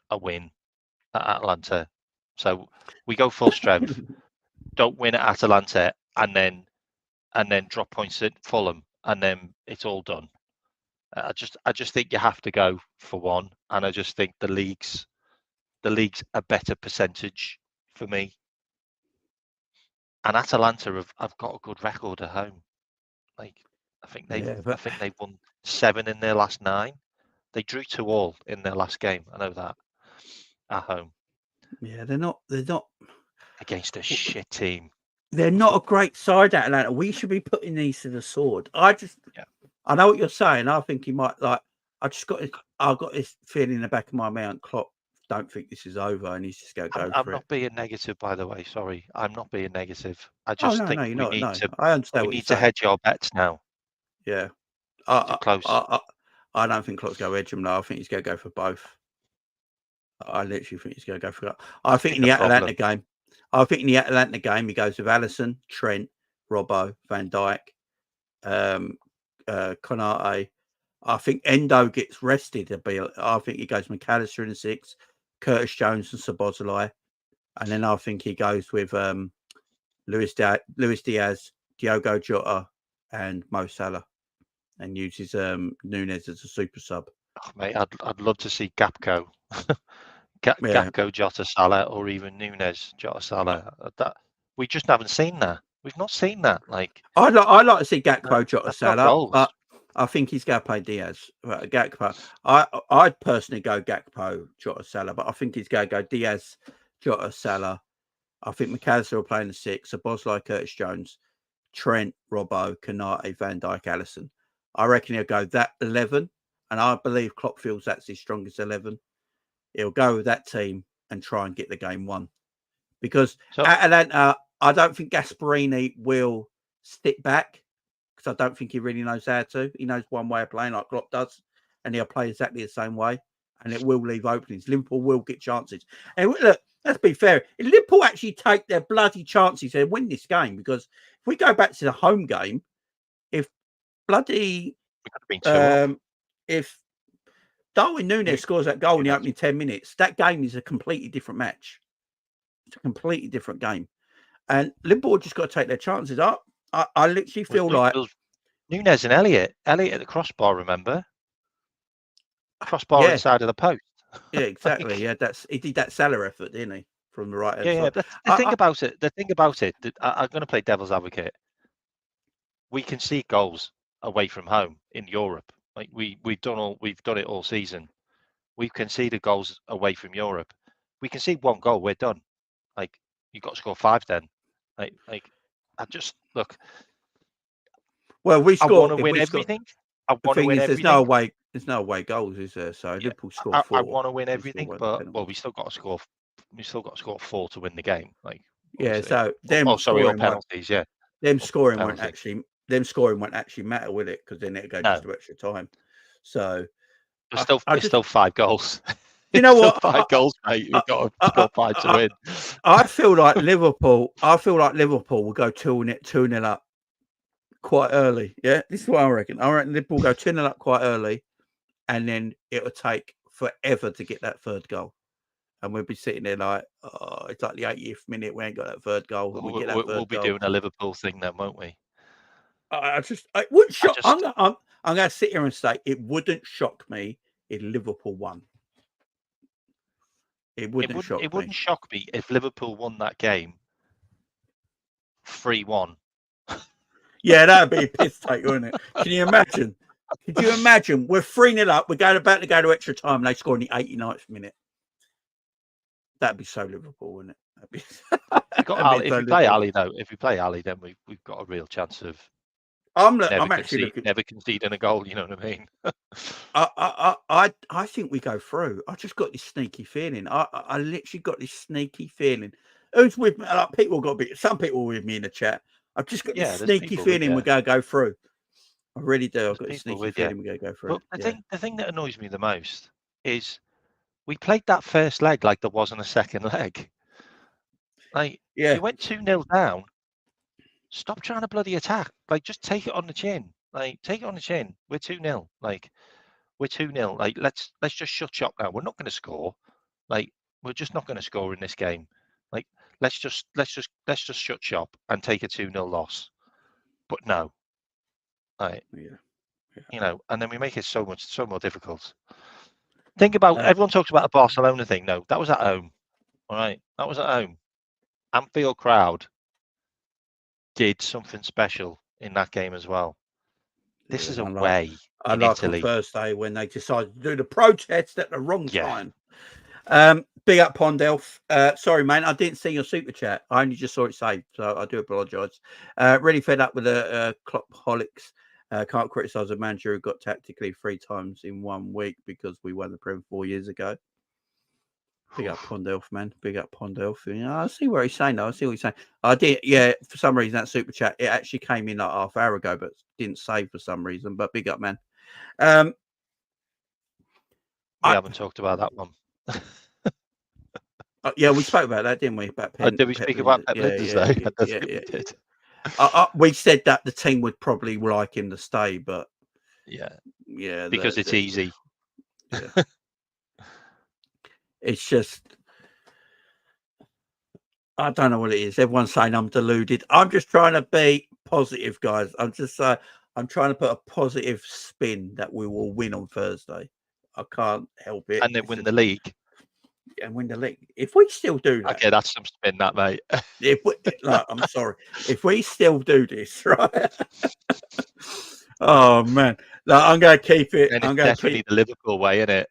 a win at Atalanta. So we go full strength, don't win at Atalanta, and then drop points at Fulham, and then it's all done. I just think you have to go for one, and I just think the league's a better percentage for me. And Atalanta have got a good record at home. Like, I think they've won 7 in their last 9. They drew 2-2 in their last game. I know that at home. Yeah, they're not against a shit team. They're not a great side, Atlanta. We should be putting these to the sword. I know what you're saying. I think he might I've got this feeling in the back of my mind. Klopp don't think this is over, and he's just going to go for it. I'm not being negative, by the way. Sorry, I'm not being negative. I just think we need to hedge our bets now. Yeah, close. I don't think Klopp's going to hedge them. No, I think he's going to go for both. I literally think he's going to go for that. I think in the Atalanta game, he goes with Alisson, Trent, Robbo, Van Dijk, Konate. I think Endo gets rested a bit. I think he goes McAllister in the 6, Curtis Jones and Szoboszlai. And then I think he goes with Luis Diaz, Diogo Jota, and Mo Salah, and uses Nunez as a super sub. Oh, mate, I'd love to see Gakpo. Gakpo, Jota, Salah, or even Nunez, Jota, Salah. That we just haven't seen that. We've not seen that. Like, I'd like to see Gakpo, Jota, Salah, but I think he's going to play Diaz. Gakpo. I'd personally go Gakpo, Jota, Salah, but I think he's going to go Diaz, Jota, Salah. I think McAllister will play in the 6. Szoboszlai, Curtis Jones, Trent, Robbo, Konate, Van Dijk, Alisson. I reckon he'll go that 11, and I believe Klopp feels that's his strongest 11. He'll go with that team and try and get the game won. Because Atalanta, I don't think Gasperini will stick back, because I don't think he really knows how to. He knows one way of playing like Klopp does, and he'll play exactly the same way, and it will leave openings. Liverpool will get chances. And look, let's be fair. If Liverpool actually take their bloody chances and win this game, because if we go back to the home game, if bloody if Darwin Nunez scores that goal in the opening 10 minutes, that game is a completely different match. It's a completely different game. And Liverpool just got to take their chances. I literally feel like Nunez and Elliott at the crossbar, remember? Crossbar inside of the post. Yeah, exactly. Yeah, he did that Salah effort, didn't he? From the right hand side. Yeah. The thing about it, I'm going to play devil's advocate. We concede goals away from home in Europe. Like we've done it all season. We've conceded goals away from Europe. We concede one goal, we're done. Like you've got to score 5 then. Like I just look. Well, we score. I want to win everything. I want to win everything. There's no away goals, is there? So Liverpool score 4. I want to win everything, but we still got to score. We still got to score 4 to win the game. Like so them or penalties. Yeah, them scoring won't actually matter, will it? Because then it'll go just to extra time. So there's still 5 goals. You know what? 5 goals, mate. You've got to score 5 to win. I feel like Liverpool will go 2-0 up quite early. Yeah, this is what I reckon. I reckon Liverpool go 2-0 up quite early, and then it'll take forever to get that third goal. And we'll be sitting there like, oh, it's like the 80th minute. We ain't got that third goal. We'll be doing a Liverpool thing then, won't we? It wouldn't shock. I'm going to sit here and say it wouldn't shock me if Liverpool won. It wouldn't shock me if Liverpool won that game 3-1. Yeah, that'd be a piss take, wouldn't it? Can you imagine? Could you imagine? We're 3-0 up. We're about to go to extra time. And they score in the 89th minute. That'd be so Liverpool, wouldn't it? If we play Ali, then we've got a real chance of. I'm actually never conceding a goal. You know what I mean? I think we go through. I just got this sneaky feeling. I literally got this sneaky feeling. Who's with me? Some people with me in the chat. I've just got this sneaky feeling we're going to go through. I really do. I've got this sneaky feeling we're going to go through. But the thing that annoys me the most is we played that first leg like there wasn't a second leg. Like, you went 2-0 down. Stop trying to bloody attack. Like, just take it on the chin. Like, take it on the chin. We're 2-0. Like, we're 2-0. Like, let's just shut shop now. We're not going to score. Like, we're just not going to score in this game. Like, let's just shut shop and take a 2-0 loss. But no. Like, you know, and then we make it so more difficult. Think about everyone talks about the Barcelona thing. No, that was at home. All right, that was at home. Anfield crowd did something special in that game as well. This is away in Italy. On Thursday when they decided to do the protest at the wrong time. Big up Pondelf. Sorry, man, I didn't see your super chat. I only just saw it saved, so I do apologise. Really fed up with the Klopp-holics. Can't criticise a manager who got tactically 3 times in 1 week because we won the Prem 4 years ago. Big up Pondelf, man. Big up Pondelf. I see what he's saying, though. I see what he's saying. I did, for some reason, that super chat, it actually came in like half hour ago, but didn't save for some reason. But big up, man. We haven't talked about that one. We spoke about that, didn't we? Did we speak about Pep Lijnders, though? Yeah, we did. We said that the team would probably like him to stay, but because it's easy. Yeah. It's just, I don't know what it is. Everyone's saying I'm deluded. I'm just trying to be positive, guys. I'm trying to put a positive spin that we will win on Thursday. I can't help it. And then win the league. And win the league. If we still do that. Okay, that's some spin, that, mate. I'm sorry. If we still do this, right? Oh, man. I'm going to keep it. And it's definitely the Liverpool way, isn't it?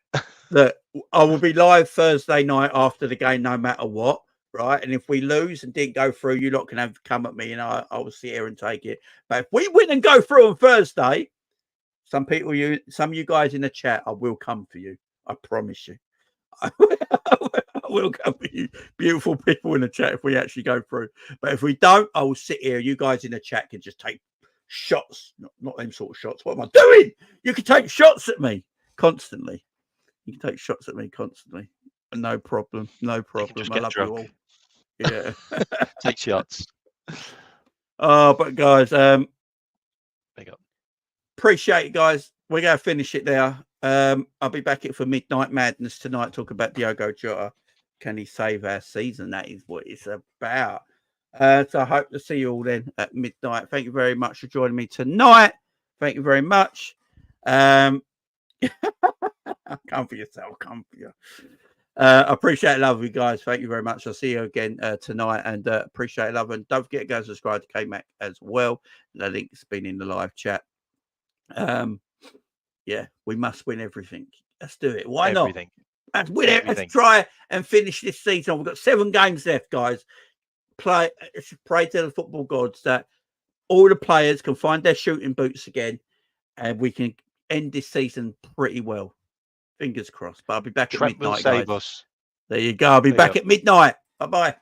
That I will be live Thursday night after the game, no matter what, right? And if we lose and didn't go through, you lot can have come at me, and I will sit here and take it. But if we win and go through on Thursday, some of you guys in the chat, I will come for you. I promise you. I will come for you, beautiful people in the chat, if we actually go through. But if we don't, I will sit here. You guys in the chat can just take shots, not them sort of shots. What am I doing? You can take shots at me constantly. You can take shots at me constantly. No problem. No You can problem. just I get love drunk. you all. Yeah. Take shots. Oh, but guys, Big up. appreciate it, guys. We're going to finish it there. I'll be back here for Midnight Madness tonight, talk about Diogo Jota. Can he save our season? That is what it's about. So I hope to see you all then at midnight. Thank you very much for joining me tonight. Thank you very much. Come for yourself. Come for you. I appreciate it, love you guys. Thank you very much. I'll see you again tonight, and appreciate it, love. And don't forget to go subscribe to KMac as well. The link's been in the live chat. Yeah, we must win everything. Let's do it. Why Everything. not? Let's win it. Let's try and finish this season. We've got 7 games left, guys. Pray to the football gods that all the players can find their shooting boots again, and we can end this season pretty well. Fingers crossed. But I'll be back at midnight, guys. Us. There you go. I'll be back at midnight. Bye-bye.